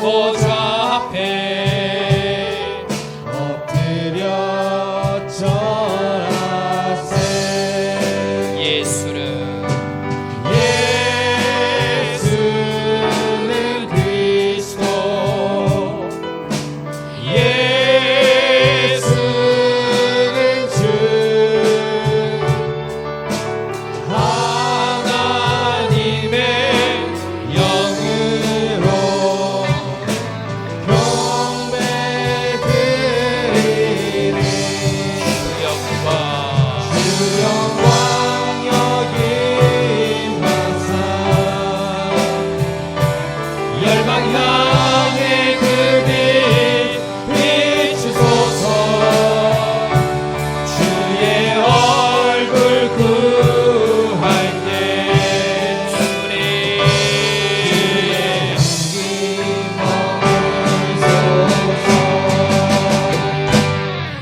보좌 앞에 엎드려 절하세. 예수는 그리스도 예수는 주 하나님의 영으로 경배드리니 주 영광 여김하사 열방 향해 그 빛 비추소서. 주의 얼굴 구할 때 주의 향기 머물소서.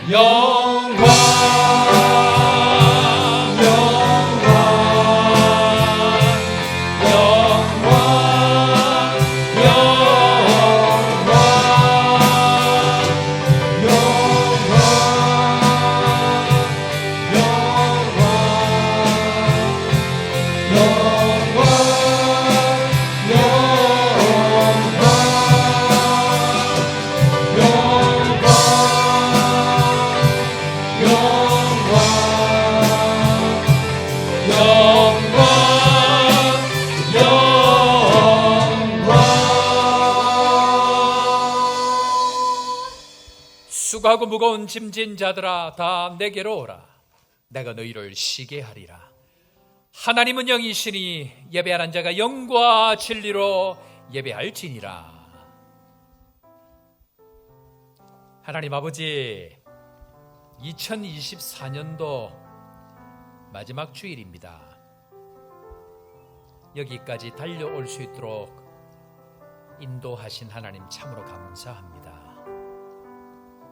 영광 영광 영광 수고하고 무거운 짐진 자들아 다 내게로 오라. 내가 너희를 쉬게 하리라. 하나님은 영이시니 예배하는 자가 영과 진리로 예배할지니라. 하나님 아버지, 2024년도 마지막 주일입니다. 여기까지 달려올 수 있도록 인도하신 하나님 참으로 감사합니다.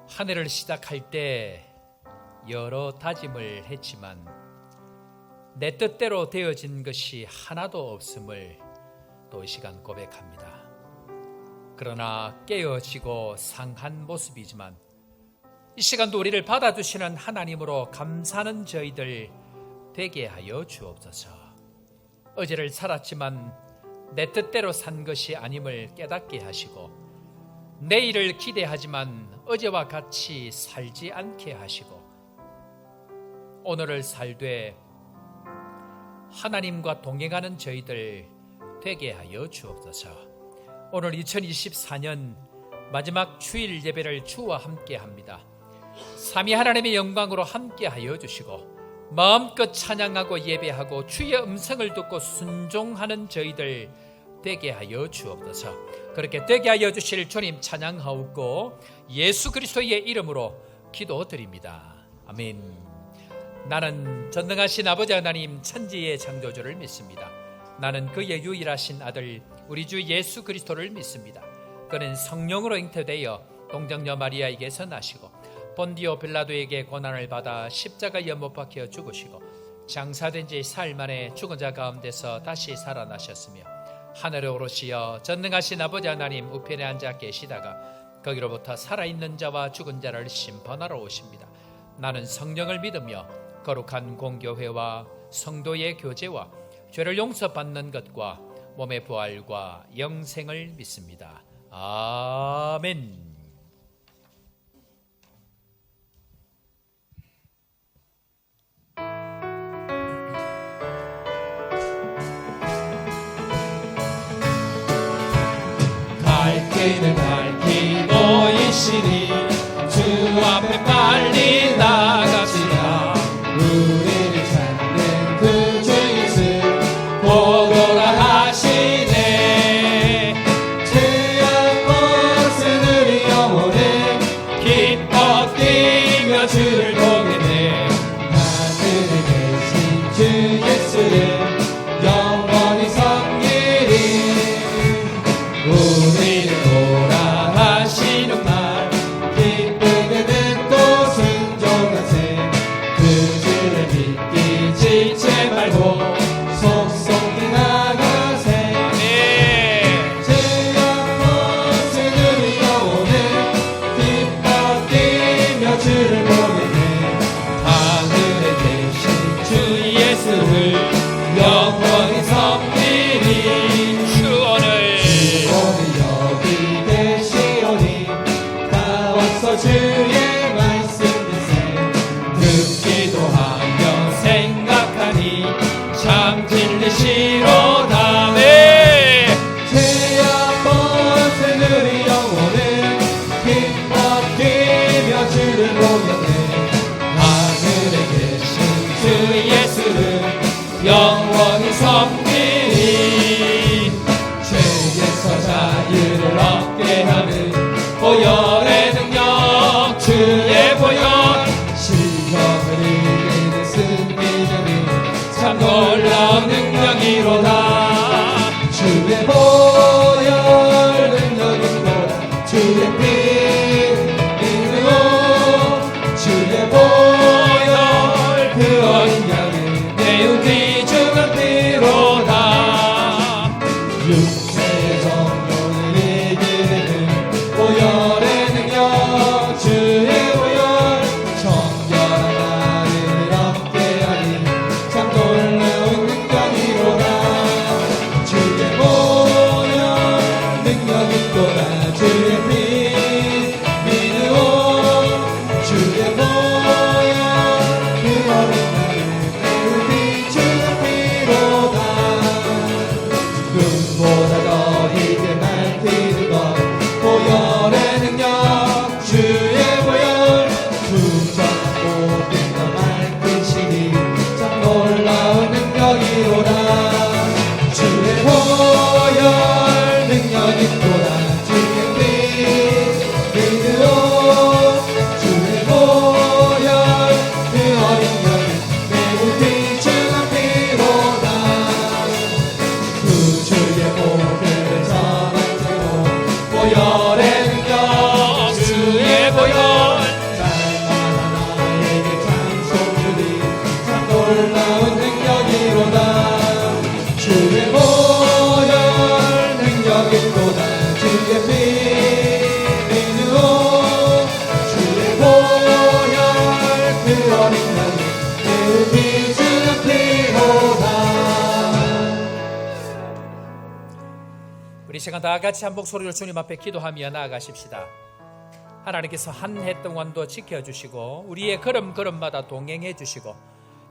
한 해를 시작할 때 여러 다짐을 했지만 내 뜻대로 되어진 것이 하나도 없음을 또 이 시간 고백합니다. 그러나 깨어지고 상한 모습이지만 이 시간도 우리를 받아주시는 하나님으로 감사하는 저희들 되게 하여 주옵소서. 어제를 살았지만 내 뜻대로 산 것이 아님을 깨닫게 하시고, 내일을 기대하지만 어제와 같이 살지 않게 하시고, 오늘을 살되 하나님과 동행하는 저희들 되게 하여 주옵소서. 오늘 2024년 마지막 주일 예배를 주와 함께 합니다. 삼위 하나님의 영광으로 함께 하여 주시고, 마음껏 찬양하고 예배하고 주의 음성을 듣고 순종하는 저희들 되게 하여 주옵소서. 그렇게 되게 하여 주실 주님 찬양하옵고 예수 그리스도의 이름으로 기도드립니다. 아멘. 나는 전능하신 아버지 하나님 천지의 창조주를 믿습니다. 나는 그의 유일하신 아들 우리 주 예수 그리스도를 믿습니다. 그는 성령으로 잉태되어 동정녀 마리아에게서 나시고 본디오 빌라도에게 고난을 받아 십자가에 못 박혀 죽으시고 장사된 지 사흘 만에 죽은 자 가운데서 다시 살아나셨으며 하늘에 오르시어 전능하신 아버지 하나님 우편에 앉아 계시다가 거기로부터 살아있는 자와 죽은 자를 심판하러 오십니다. 나는 성령을 믿으며 거룩한 공교회와 성도의 교제와 죄를 용서받는 것과 몸의 부활과 영생을 믿습니다. 아멘. 갈 길을 밝히 보이시니 주 앞에 빨리 나갑시다. 우리를 찾는 그 주 예수 보고라 하시네. 주의 모습 우리 영혼에 기뻐 뛰며 주를 보게 돼. 하늘에 계신 주 예수를 영원히 섬기리. 우리를 보라 하시는 말 기쁘게 듣고 순종하세. 그 주를 믿기 지체 말고 속속히 나가세. 주의 모습 함께하는 보혈의 능력 주의 보혈 시험을 이기는 승리는 참 놀라운 능력이로다 주의 보혈 능력이로다 주의 피 믿음으로 주의 보혈 그 어린 양을 매우 귀중한 피로다 육체의 정욕을 이기는 보혈의 능력 주의 보혈 정결한 나를 함께하니 참 놀라운 능력이로다 주의 보혈 능력이 또다 주의 피 믿음으로 주의 보혈 그 어린 양을 매우 귀중한 피로다 눈보다 더 희게 밝히는 것 보혈의 능력 주의 보혈 부정하고 빛나 밝히시니 참 놀라운 능력이로다 주의 보혈 능력이 또다 주의 피 믿음으로 주의 보혈 그 어린 양이 매우 귀중한 피로다 주의 복음을 전하고 보혈의 능력 주의 보혈 날마다 나에게 찬송주리 참 놀라운 능력이로다 주의 보혈 능력이 또다 주의 피 믿음으로 주의 보혈 그 어린 양이 매우 귀중한 피로다 우리 시간 다 같이 한 목소리로 주님 앞에 기도하며 나아가십시다. 하나님께서 한 해 동안도 지켜주시고 우리의 걸음걸음마다 동행해 주시고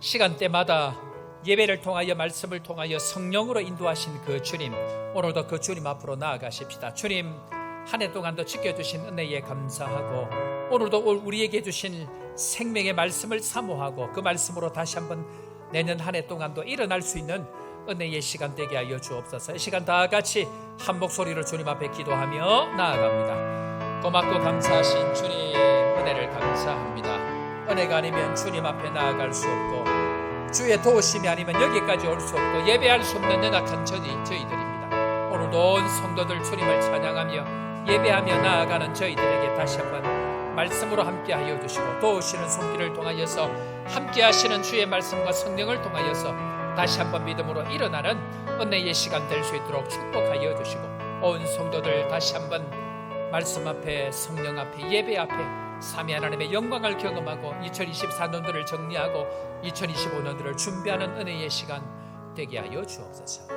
시간대마다 예배를 통하여 말씀을 통하여 성령으로 인도하신 그 주님, 오늘도 그 주님 앞으로 나아가십시다. 주님, 한 해 동안도 지켜주신 은혜에 감사하고 오늘도 우리에게 주신 생명의 말씀을 사모하고 그 말씀으로 다시 한번 내년 한 해 동안도 일어날 수 있는 은혜의 시간 되게 하여 주옵소서. 이 시간 다 같이 한 목소리로 주님 앞에 기도하며 나아갑니다. 고맙고 감사하신 주님 은혜를 감사합니다. 은혜가 아니면 주님 앞에 나아갈 수 없고 주의 도우심이 아니면 여기까지 올 수 없고 예배할 수 없는 연약한 저희들입니다. 오늘도 온 성도들 주님을 찬양하며 예배하며 나아가는 저희들에게 다시 한번 말씀으로 함께하여 주시고 도우시는 손길을 통하여서 함께하시는 주의 말씀과 성령을 통하여서 다시 한번 믿음으로 일어나는 은혜의 시간 될 수 있도록 축복하여 주시고 온 성도들 다시 한번 말씀 앞에 성령 앞에 예배 앞에 삼위 하나님의 영광을 경험하고 2024년도를 정리하고 2025년도를 준비하는 은혜의 시간 되게 하여 주옵소서.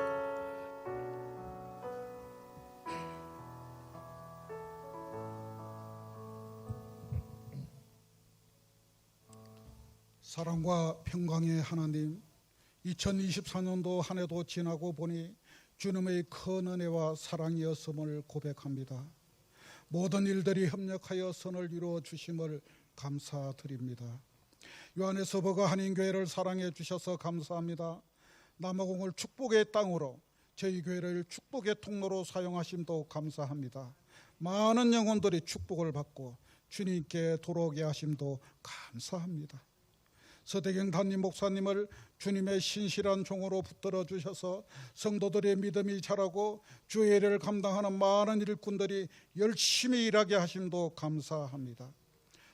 사랑과 평강의 하나님, 2024년도 한 해도 지나고 보니 주님의 큰 은혜와 사랑이었음을 고백합니다. 모든 일들이 협력하여 선을 이루어 주심을 감사드립니다. 요한에서버가 한인교회를 사랑해 주셔서 감사합니다. 남아공을 축복의 땅으로 저희 교회를 축복의 통로로 사용하심도 감사합니다. 많은 영혼들이 축복을 받고 주님께 돌아오게 하심도 감사합니다. 서대경 담임 목사님을 주님의 신실한 종으로 붙들어 주셔서 성도들의 믿음이 자라고 주의를 감당하는 많은 일꾼들이 열심히 일하게 하심도 감사합니다.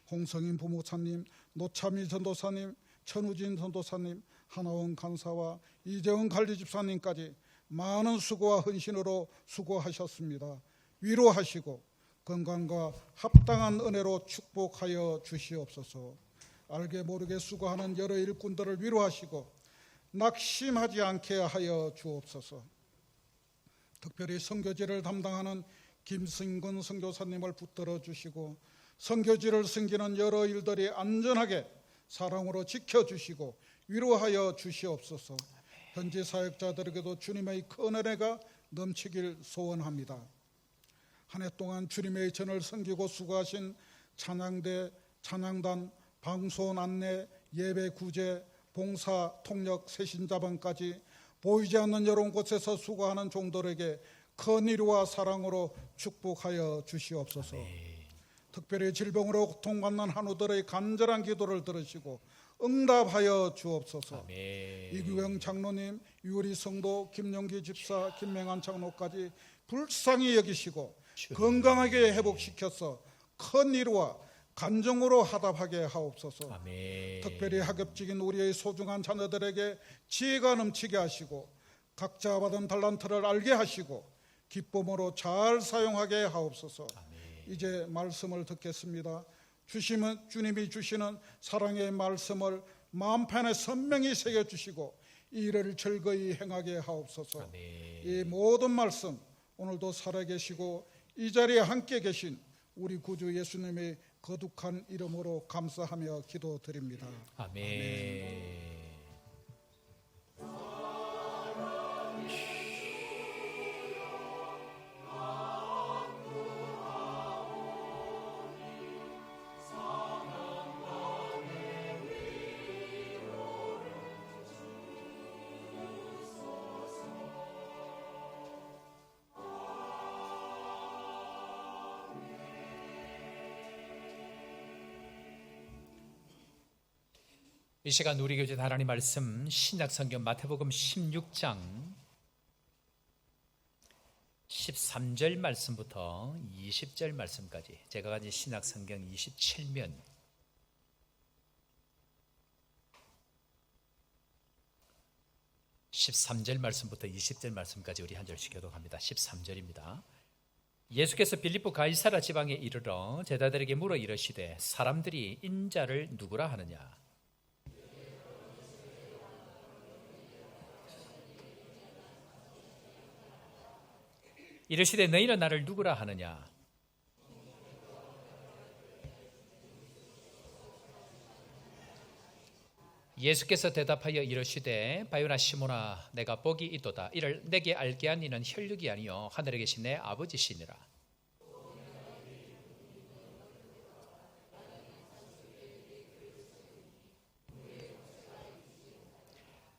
홍성인 부목사님, 노차미 전도사님, 천우진 전도사님, 하나원 간사와 이재원 관리집사님까지 많은 수고와 헌신으로 수고하셨습니다. 위로하시고 건강과 합당한 은혜로 축복하여 주시옵소서. 알게 모르게 수고하는 여러 일꾼들을 위로하시고 낙심하지 않게 하여 주옵소서. 특별히 선교지를 담당하는 김승근 선교사님을 붙들어 주시고 선교지를 섬기는 여러 일들이 안전하게 사랑으로 지켜주시고 위로하여 주시옵소서. 현지 사역자들에게도 주님의 큰 은혜가 넘치길 소원합니다. 한 해 동안 주님의 전을 섬기고 수고하신 찬양대, 찬양단, 방송 안내, 예배 구제, 봉사, 통역, 새신자반까지 보이지 않는 여러 곳에서 수고하는 종들에게 큰 일과 사랑으로 축복하여 주시옵소서. 특별히 질병으로 고통받는 한우들의 간절한 기도를 들으시고 응답하여 주옵소서. 이규영 장로님, 유리 성도, 김용기 집사, 김명한 장로까지 불쌍히 여기시고 건강하게 회복시켜서 큰 일과 간정으로 하답하게 하옵소서. 특별히 하급직인 우리의 소중한 자녀들에게 지혜가 넘치게 하시고 각자 받은 달란트를 알게 하시고 기쁨으로 잘 사용하게 하옵소서. 이제 말씀을 듣겠습니다. 주님이 주시는 사랑의 말씀을 마음판에 선명히 새겨주시고 이 일을 즐거이 행하게 하옵소서. 이 모든 말씀 오늘도 살아계시고 이 자리에 함께 계신 우리 구주 예수님의 거룩한 이름으로 감사하며 기도드립니다. 아멘. 이 시간 우리 교제 하나님 말씀 신약성경 마태복음 16장 13절 말씀부터 20절 말씀까지 제가 가진 신약성경 27면 13절 말씀부터 20절 말씀까지 우리 한 절씩 교독합니다. 13절입니다. 예수께서 빌립보 가이사라 지방에 이르러 제자들에게 물어 이르시되 사람들이 인자를 누구라 하느냐? 이르시되 너희는 나를 누구라 하느냐? 예수께서 대답하여 이르시되 바요나 시몬아 내가 복이 있도다. 이를 내게 알게 한 이는 혈육이 아니요 하늘에 계신 내 아버지시니라.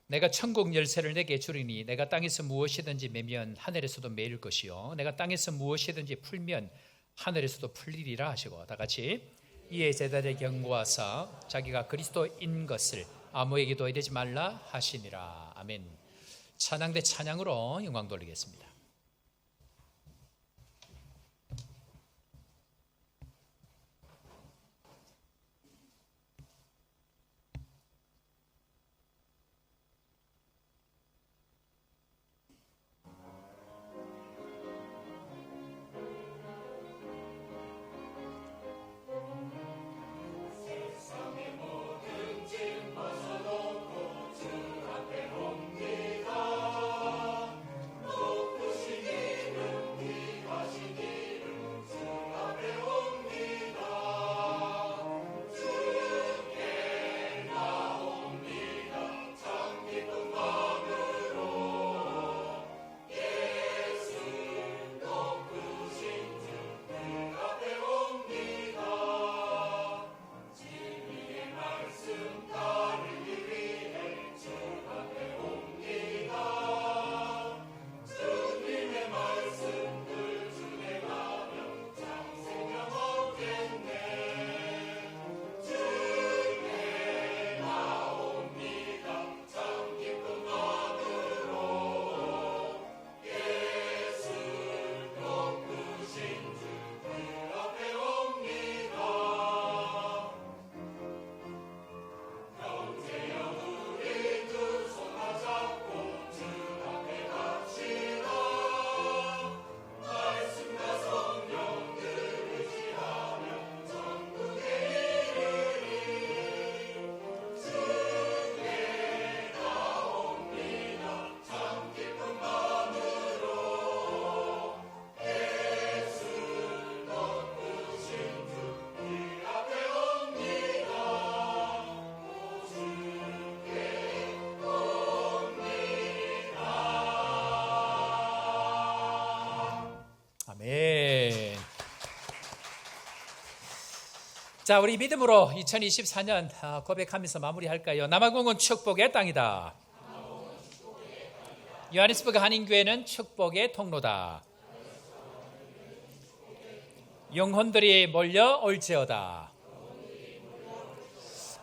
내가 천국 열쇠를 내게 주리니 내가 땅에서 무엇이든지 매면 하늘에서도 매일 것이요 내가 땅에서 무엇이든지 풀면 하늘에서도 풀리리라 하시고 다 같이 이에 제자들에게 경고하사 자기가 그리스도인 것을 아무에게도 이르지 말라 하시니라. 아멘. 찬양대 찬양으로 영광 돌리겠습니다. 아멘. 자, 우리 믿음으로 2024년 고백하면서 마무리할까요? 남아공은 축복의 땅이다. 요하네스버그 한인교회는 축복의 통로다. 영혼들이 몰려 올지어다.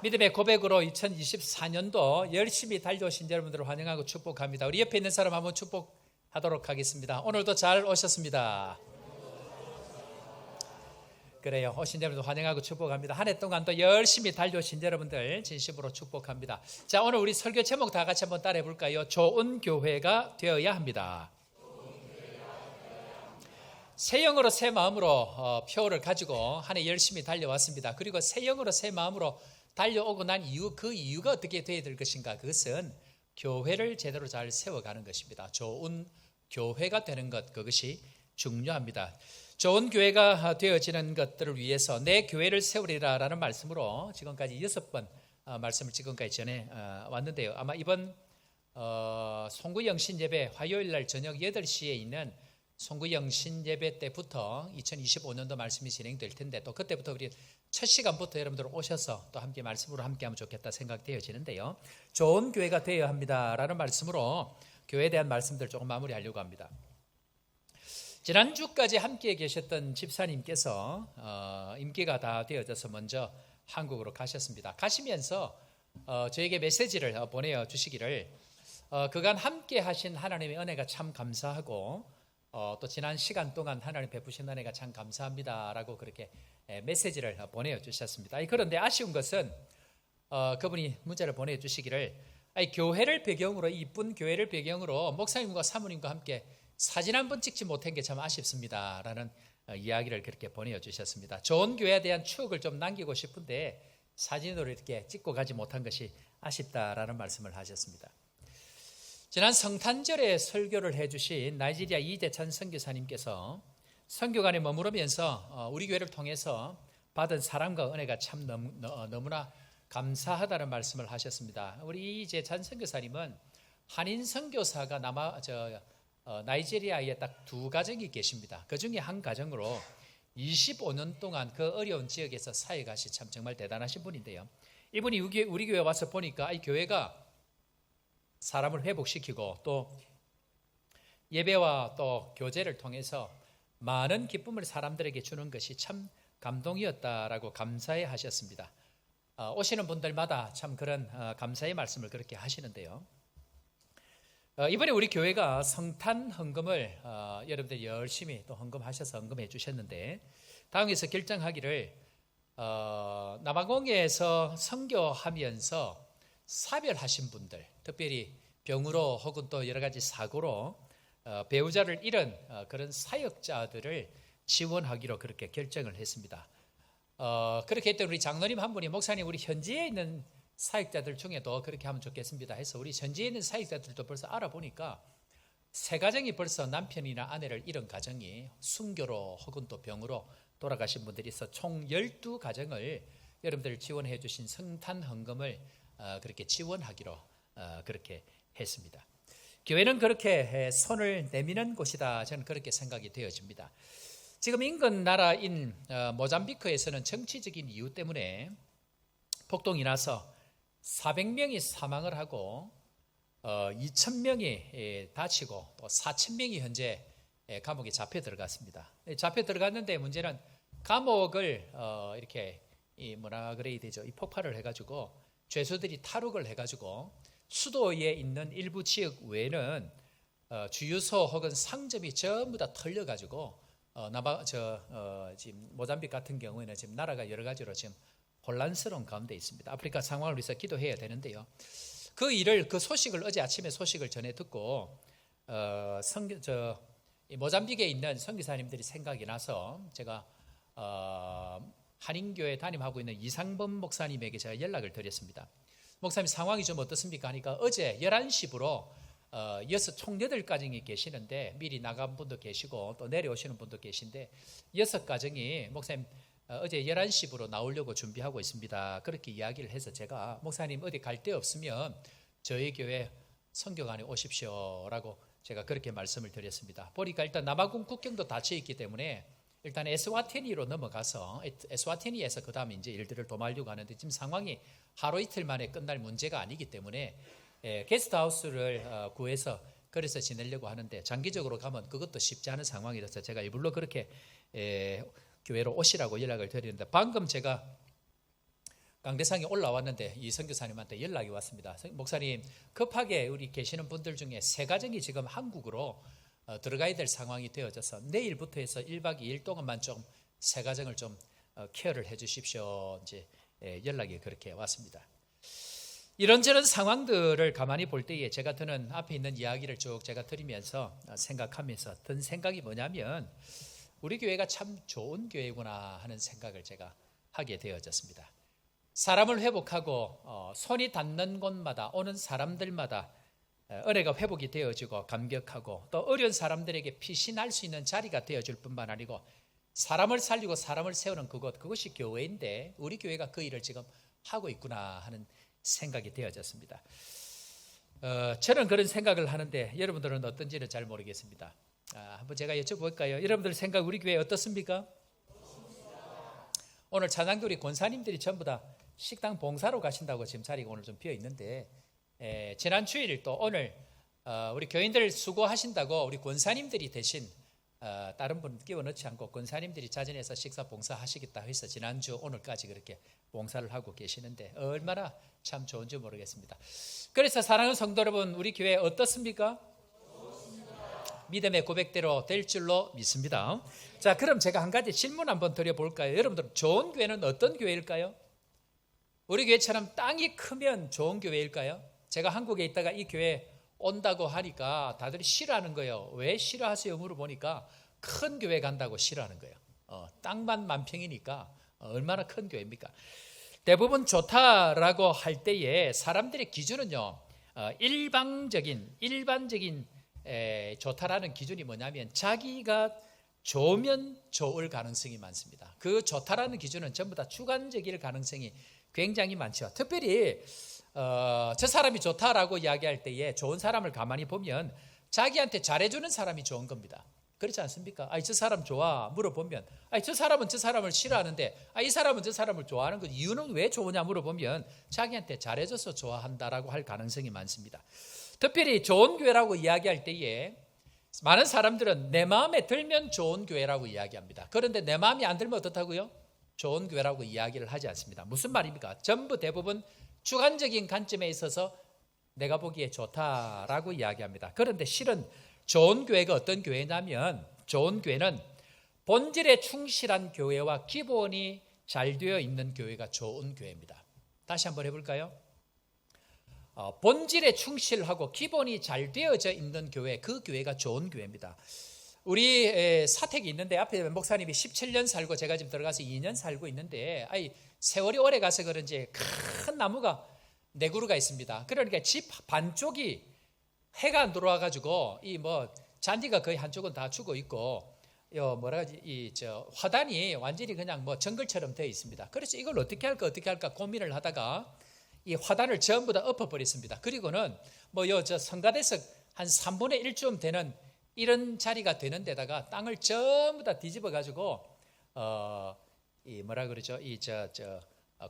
믿음의 고백으로 2024년도 열심히 달려오신 여러분들을 환영하고 축복합니다. 우리 옆에 있는 사람 한번 축복하도록 하겠습니다. 오늘도 잘 오셨습니다. 그래요. 오신 여러분들 환영하고 축복합니다. 한 해 동안 또 열심히 달려오신 여러분들 진심으로 축복합니다. 자, 오늘 우리 설교 제목 다 같이 한번 따라해 볼까요? 좋은 교회가 되어야 합니다. 새 영으로 새 마음으로 표를 가지고 한 해 열심히 달려왔습니다. 그리고 새 영으로 새 마음으로 달려오고 난 이후 그 이유가 어떻게 되어야 될 것인가? 그것은 교회를 제대로 잘 세워가는 것입니다. 좋은 교회가 되는 것, 그것이 중요합니다. 좋은 교회가 되어지는 것들을 위해서 내 교회를 세우리라라는 말씀으로 지금까지 6번 말씀을 지금까지 전해 왔는데요. 아마 이번 송구영신 예배 화요일 날 저녁 8시에 있는 송구영신 예배 때부터 2025년도 말씀이 진행될 텐데 또 그때부터 우리 첫 시간부터 여러분들 오셔서 또 함께 말씀으로 함께하면 좋겠다 생각되어지는데요. 좋은 교회가 되어야 합니다라는 말씀으로 교회에 대한 말씀들 조금 마무리하려고 합니다. 지난주까지 함께 계셨던 집사님께서 임기가 다 되어져서 먼저 한국으로 가셨습니다. 가시면서 저에게 메시지를 보내주시기를 그간 함께 하신 하나님의 은혜가 참 감사하고 또 지난 시간 동안 하나님 베푸신 은혜가 참 감사합니다라고 그렇게 메시지를 보내주셨습니다. 그런데 아쉬운 것은 그분이 문자를 보내주시기를 교회를 배경으로 이쁜 교회를 배경으로 목사님과 사모님과 함께 사진 한 번 찍지 못한 게 참 아쉽습니다 라는 이야기를 그렇게 보내주셨습니다. 좋은 교회에 대한 추억을 좀 남기고 싶은데 사진으로 이렇게 찍고 가지 못한 것이 아쉽다라는 말씀을 하셨습니다. 지난 성탄절에 설교를 해주신 나이지리아 이재찬 선교사님께서 선교관에 머무르면서 우리 교회를 통해서 받은 사랑과 은혜가 참 너무나 감사하다는 말씀을 하셨습니다. 우리 이재찬 선교사님은 한인 선교사가 나이지리아에 딱 2가정이 계십니다. 그 중에 한 가정으로 25년 동안 그 어려운 지역에서 사역하시 참 정말 대단하신 분인데요. 이분이 우리 교회 와서 보니까 이 교회가 사람을 회복시키고 또 예배와 또 교제를 통해서 많은 기쁨을 사람들에게 주는 것이 참 감동이었다라고 감사해 하셨습니다. 오시는 분들마다 참 그런 감사의 말씀을 그렇게 하시는데요. 이번에 우리 교회가 성탄 헌금을 여러분들 열심히 또 헌금하셔서 헌금해 주셨는데 다음에서 결정하기를 남아공에서 선교하면서 사별하신 분들, 특별히 병으로 혹은 또 여러 가지 사고로 배우자를 잃은 그런 사역자들을 지원하기로 그렇게 결정을 했습니다. 그렇게 했더니 우리 장로님 한 분이 목사님 우리 현지에 있는 사역자들 중에도 그렇게 하면 좋겠습니다 해서 우리 현지에 있는 사역자들도 벌써 알아보니까 3가정이 벌써 남편이나 아내를 잃은 가정이 순교로 혹은 또 병으로 돌아가신 분들이 있어 총 12가정을 여러분들 지원해 주신 성탄 헌금을 그렇게 지원하기로 그렇게 했습니다. 교회는 그렇게 손을 내미는 곳이다. 저는 그렇게 생각이 되어집니다. 지금 인근 나라인 모잠비크에서는 정치적인 이유 때문에 폭동이 나서 400명이 사망을 하고 2,000명이 다치고 또 4,000명이 현재 감옥에 잡혀 들어갔습니다. 잡혀 들어갔는데 문제는 감옥을 이렇게 뭐라 그래야 되죠? 이 폭발을 해가지고 죄수들이 탈옥을 해가지고 수도에 있는 일부 지역 외에는 주유소 혹은 상점이 전부 다 털려가지고 지금 모잠비크 같은 경우에는 지금 나라가 여러 가지로 지금 혼란스러운 가운데 있습니다. 아프리카 상황을 위해서 기도해야 되는데요. 그 소식을 어제 아침에 소식을 전해 듣고 모잠비크에 있는 선교사님들이 생각이 나서 제가 한인교회 담임하고 있는 이상범 목사님에게 제가 연락을 드렸습니다. 목사님 상황이 좀 어떻습니까? 하니까 어제 11시부로 총 8가정이 계시는데 미리 나간 분도 계시고 또 내려오시는 분도 계신데 6가정이 목사님 어제 11시부로 나오려고 준비하고 있습니다. 그렇게 이야기를 해서 제가 목사님 어디 갈 데 없으면 저희 교회 선교관에 오십시오라고 제가 그렇게 말씀을 드렸습니다. 보니까 일단 남아공 국경도 닫혀 있기 때문에 일단 에스와티니로 넘어가서 에스와티니에서 그 다음에 이제 일들을 도모하려고 하는데 지금 상황이 하루 이틀 만에 끝날 문제가 아니기 때문에 게스트하우스를 구해서 그래서 지내려고 하는데 장기적으로 가면 그것도 쉽지 않은 상황이라서 제가 일부러 그렇게 교회로 오시라고 연락을 드리는데, 방금 제가 강대상에 올라왔는데 이 선교사님한테 연락이 왔습니다. 목사님, 급하게 우리 계시는 분들 중에 3가정이 지금 한국으로 들어가야 될 상황이 되어져서 내일부터 해서 1박 2일 동안만 좀 3가정을 좀 케어를 해 주십시오. 이제 연락이 그렇게 왔습니다. 이런저런 상황들을 가만히 볼 때에 제가 드는 앞에 있는 이야기를 쭉 제가 들으면서 생각하면서 든 생각이 뭐냐면, 우리 교회가 참 좋은 교회구나 하는 생각을 제가 하게 되어졌습니다. 사람을 회복하고 손이 닿는 곳마다 오는 사람들마다 은혜가 회복이 되어지고 감격하고, 또 어려운 사람들에게 피신할 수 있는 자리가 되어줄 뿐만 아니고 사람을 살리고 사람을 세우는 그것이 교회인데, 우리 교회가 그 일을 지금 하고 있구나 하는 생각이 되어졌습니다. 저는 그런 생각을 하는데 여러분들은 어떤지는 잘 모르겠습니다. 한번 제가 여쭤볼까요? 여러분들 생각 우리 교회 어떻습니까? 오늘 찬양도 우리 권사님들이 전부 다 식당 봉사로 가신다고 지금 자리가 오늘 좀 비어 있는데, 지난 주일 또 오늘 우리 교인들 수고하신다고 우리 권사님들이 대신 다른 분 끼워 넣지 않고 권사님들이 자진해서 식사 봉사하시겠다 해서 지난주 오늘까지 그렇게 봉사를 하고 계시는데 얼마나 참 좋은지 모르겠습니다. 그래서 사랑하는 성도 여러분, 우리 교회 어떻습니까? 믿음의 고백대로 될 줄로 믿습니다. 자, 그럼 제가 한 가지 질문 한번 드려볼까요? 여러분들, 좋은 교회는 어떤 교회일까요? 우리 교회처럼 땅이 크면 좋은 교회일까요? 제가 한국에 있다가 이 교회 온다고 하니까 다들 싫어하는 거예요. 왜 싫어하세요? 물어보니까 큰 교회 간다고 싫어하는 거예요. 땅만 10,000평이니까 얼마나 큰 교회입니까? 대부분 좋다라고 할 때에 사람들의 기준은요, 일반적인 좋다라는 기준이 뭐냐면 자기가 좋으면 좋을 가능성이 많습니다. 그 좋다라는 기준은 전부 다 주관적일 가능성이 굉장히 많죠. 특별히 저 사람이 좋다라고 이야기할 때에 좋은 사람을 가만히 보면 자기한테 잘해주는 사람이 좋은 겁니다. 그렇지 않습니까? 저 사람 좋아 물어보면 저 사람은 저 사람을 싫어하는데 이 사람은 저 사람을 좋아하는 것 이유는 왜 좋으냐 물어보면 자기한테 잘해줘서 좋아한다라고 할 가능성이 많습니다. 특별히 좋은 교회라고 이야기할 때에 많은 사람들은 내 마음에 들면 좋은 교회라고 이야기합니다. 그런데 내 마음이 안 들면 어떻다고요? 좋은 교회라고 이야기를 하지 않습니다. 무슨 말입니까? 전부 대부분 주관적인 관점에 있어서 내가 보기에 좋다라고 이야기합니다. 그런데 실은 좋은 교회가 어떤 교회냐면, 좋은 교회는 본질에 충실한 교회와 기본이 잘 되어 있는 교회가 좋은 교회입니다. 다시 한번 해볼까요? 본질에 충실하고 기본이 잘 되어져 있는 교회, 그 교회가 좋은 교회입니다. 우리 사택이 있는데 앞에 목사님이 17년 살고 제가 지금 들어가서 2년 살고 있는데 세월이 오래 가서 그런지 큰 나무가 4그루가 있습니다. 그러니까 집 반쪽이 해가 안 들어와 가지고 잔디가 거의 한쪽은 다 죽어 있고 화단이 완전히 그냥 정글처럼 되어 있습니다. 그래서 이걸 어떻게 할까 고민을 하다가 이 화단을 전부 다 엎어버렸습니다. 그리고는 성가대석 한 3분의 1쯤 되는 이런 자리가 되는 데다가 땅을 전부 다 뒤집어 가지고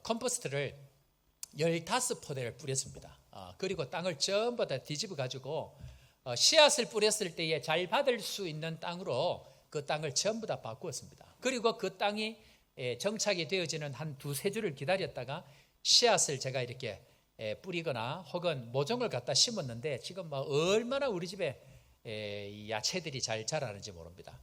컴포스트를 15포대를 뿌렸습니다. 그리고 땅을 전부 다 뒤집어 가지고 씨앗을 뿌렸을 때에 잘 받을 수 있는 땅으로 그 땅을 전부 다 바꾸었습니다. 그리고 그 땅이 정착이 되어지는 한 2-3주를 기다렸다가 씨앗을 제가 이렇게 뿌리거나 혹은 모종을 갖다 심었는데 지금 얼마나 우리 집에 야채들이 잘 자라는지 모릅니다.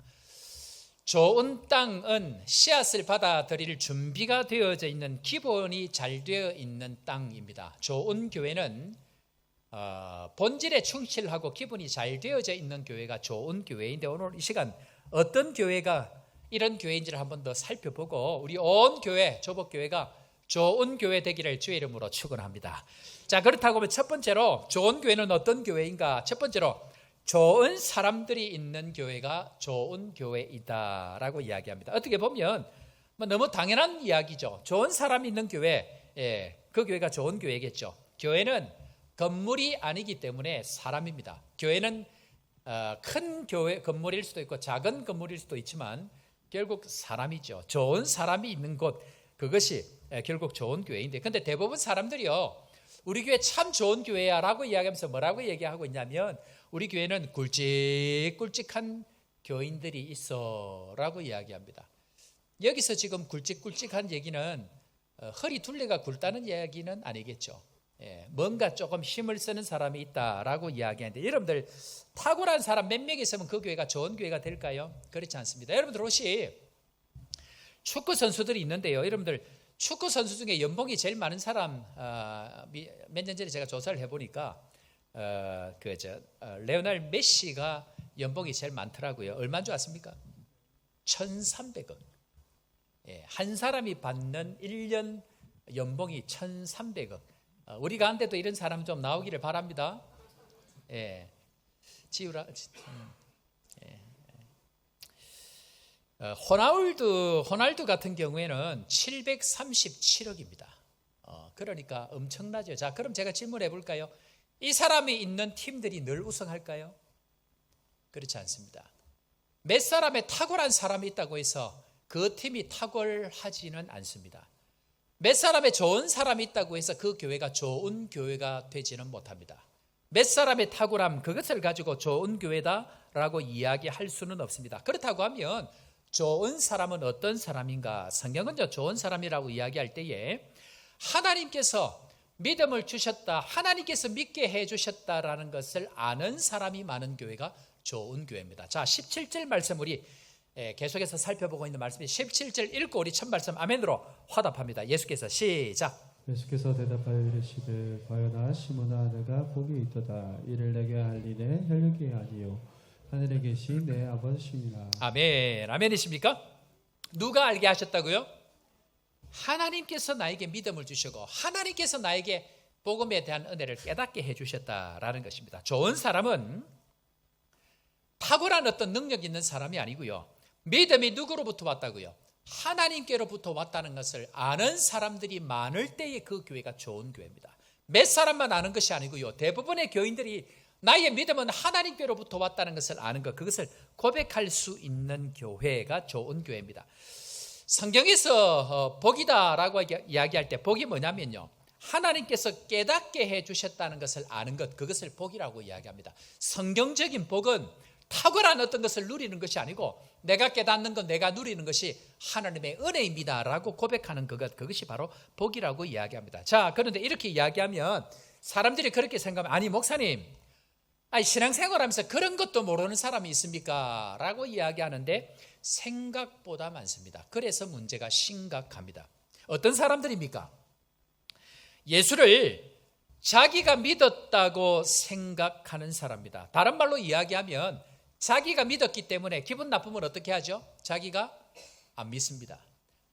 좋은 땅은 씨앗을 받아들일 준비가 되어져 있는 기본이 잘 되어 있는 땅입니다. 좋은 교회는 본질에 충실하고 기본이 잘 되어져 있는 교회가 좋은 교회인데, 오늘 이 시간 어떤 교회가 이런 교회인지를 한번 더 살펴보고 우리 온 교회, 조복교회가 좋은 교회 되기를 주의 이름으로 축원합니다. 자, 그렇다고 하면 첫 번째로 좋은 교회는 어떤 교회인가? 첫 번째로 좋은 사람들이 있는 교회가 좋은 교회이다라고 이야기합니다. 어떻게 보면 너무 당연한 이야기죠. 좋은 사람이 있는 교회, 그 교회가 좋은 교회겠죠. 교회는 건물이 아니기 때문에 사람입니다. 교회는 큰 교회 건물일 수도 있고 작은 건물일 수도 있지만 결국 사람이죠. 좋은 사람이 있는 곳, 그것이 결국 좋은 교회인데, 근데 대부분 사람들이요, 우리 교회 참 좋은 교회야 라고 이야기하면서 뭐라고 얘기하고 있냐면 우리 교회는 굵직굵직한 교인들이 있어라고 이야기합니다. 여기서 지금 굵직굵직한 얘기는 허리 둘레가 굵다는 이야기는 아니겠죠. 뭔가 조금 힘을 쓰는 사람이 있다라고 이야기하는데, 여러분들 탁월한 사람 몇 명 있으면 그 교회가 좋은 교회가 될까요? 그렇지 않습니다. 여러분들 혹시 축구 선수들이 있는데요, 여러분들 축구 선수 중에 연봉이 제일 많은 사람 몇 년 전에 제가 조사를 해보니까 레오넬 메시가 연봉이 제일 많더라고요. 얼마인 줄 아십니까? 1,300억. 한 사람이 받는 1년 연봉이 1,300억. 우리 가운데도 이런 사람 좀 나오기를 바랍니다. 지우라. 호날두 같은 경우에는 737억입니다. 그러니까 엄청나죠. 자, 그럼 제가 질문해 볼까요? 이 사람이 있는 팀들이 늘 우승할까요? 그렇지 않습니다. 몇 사람의 탁월한 사람이 있다고 해서 그 팀이 탁월하지는 않습니다. 몇 사람의 좋은 사람이 있다고 해서 그 교회가 좋은 교회가 되지는 못합니다. 몇 사람의 탁월함, 그것을 가지고 좋은 교회다라고 이야기할 수는 없습니다. 그렇다고 하면 좋은 사람은 어떤 사람인가? 성경은요, 좋은 사람이라고 이야기할 때에 하나님께서 믿음을 주셨다, 하나님께서 믿게 해주셨다라는 것을 아는 사람이 많은 교회가 좋은 교회입니다. 자, 17절 말씀 우리 계속해서 살펴보고 있는 말씀이 17절 읽고 우리 첫 말씀 아멘으로 화답합니다. 예수께서 시작. 예수께서 대답하여 이르시되 과연아 시몬아 내가 복이 있도다. 이를 내게 알리네 혈육이 아니요 하늘에 계신 내 아버지시니라. 아멘. 아멘이십니까? 누가 알게 하셨다고요? 하나님께서 나에게 믿음을 주시고 하나님께서 나에게 복음에 대한 은혜를 깨닫게 해주셨다라는 것입니다. 좋은 사람은 탁월한 어떤 능력 있는 사람이 아니고요, 믿음이 누구로부터 왔다고요? 하나님께로부터 왔다는 것을 아는 사람들이 많을 때에 그 교회가 좋은 교회입니다. 몇 사람만 아는 것이 아니고요, 대부분의 교인들이 나의 믿음은 하나님께로부터 왔다는 것을 아는 것, 그것을 고백할 수 있는 교회가 좋은 교회입니다. 성경에서 복이다라고 이야기할 때 복이 뭐냐면요, 하나님께서 깨닫게 해주셨다는 것을 아는 것, 그것을 복이라고 이야기합니다. 성경적인 복은 탁월한 어떤 것을 누리는 것이 아니고 내가 깨닫는 것, 내가 누리는 것이 하나님의 은혜입니다 라고 고백하는 그것이 바로 복이라고 이야기합니다. 자, 그런데 이렇게 이야기하면 사람들이 그렇게 생각하면, 아니 목사님, 신앙생활하면서 그런 것도 모르는 사람이 있습니까? 라고 이야기하는데 생각보다 많습니다. 그래서 문제가 심각합니다. 어떤 사람들입니까? 예수를 자기가 믿었다고 생각하는 사람입니다. 다른 말로 이야기하면 자기가 믿었기 때문에 기분 나쁘면 어떻게 하죠? 자기가 안 믿습니다.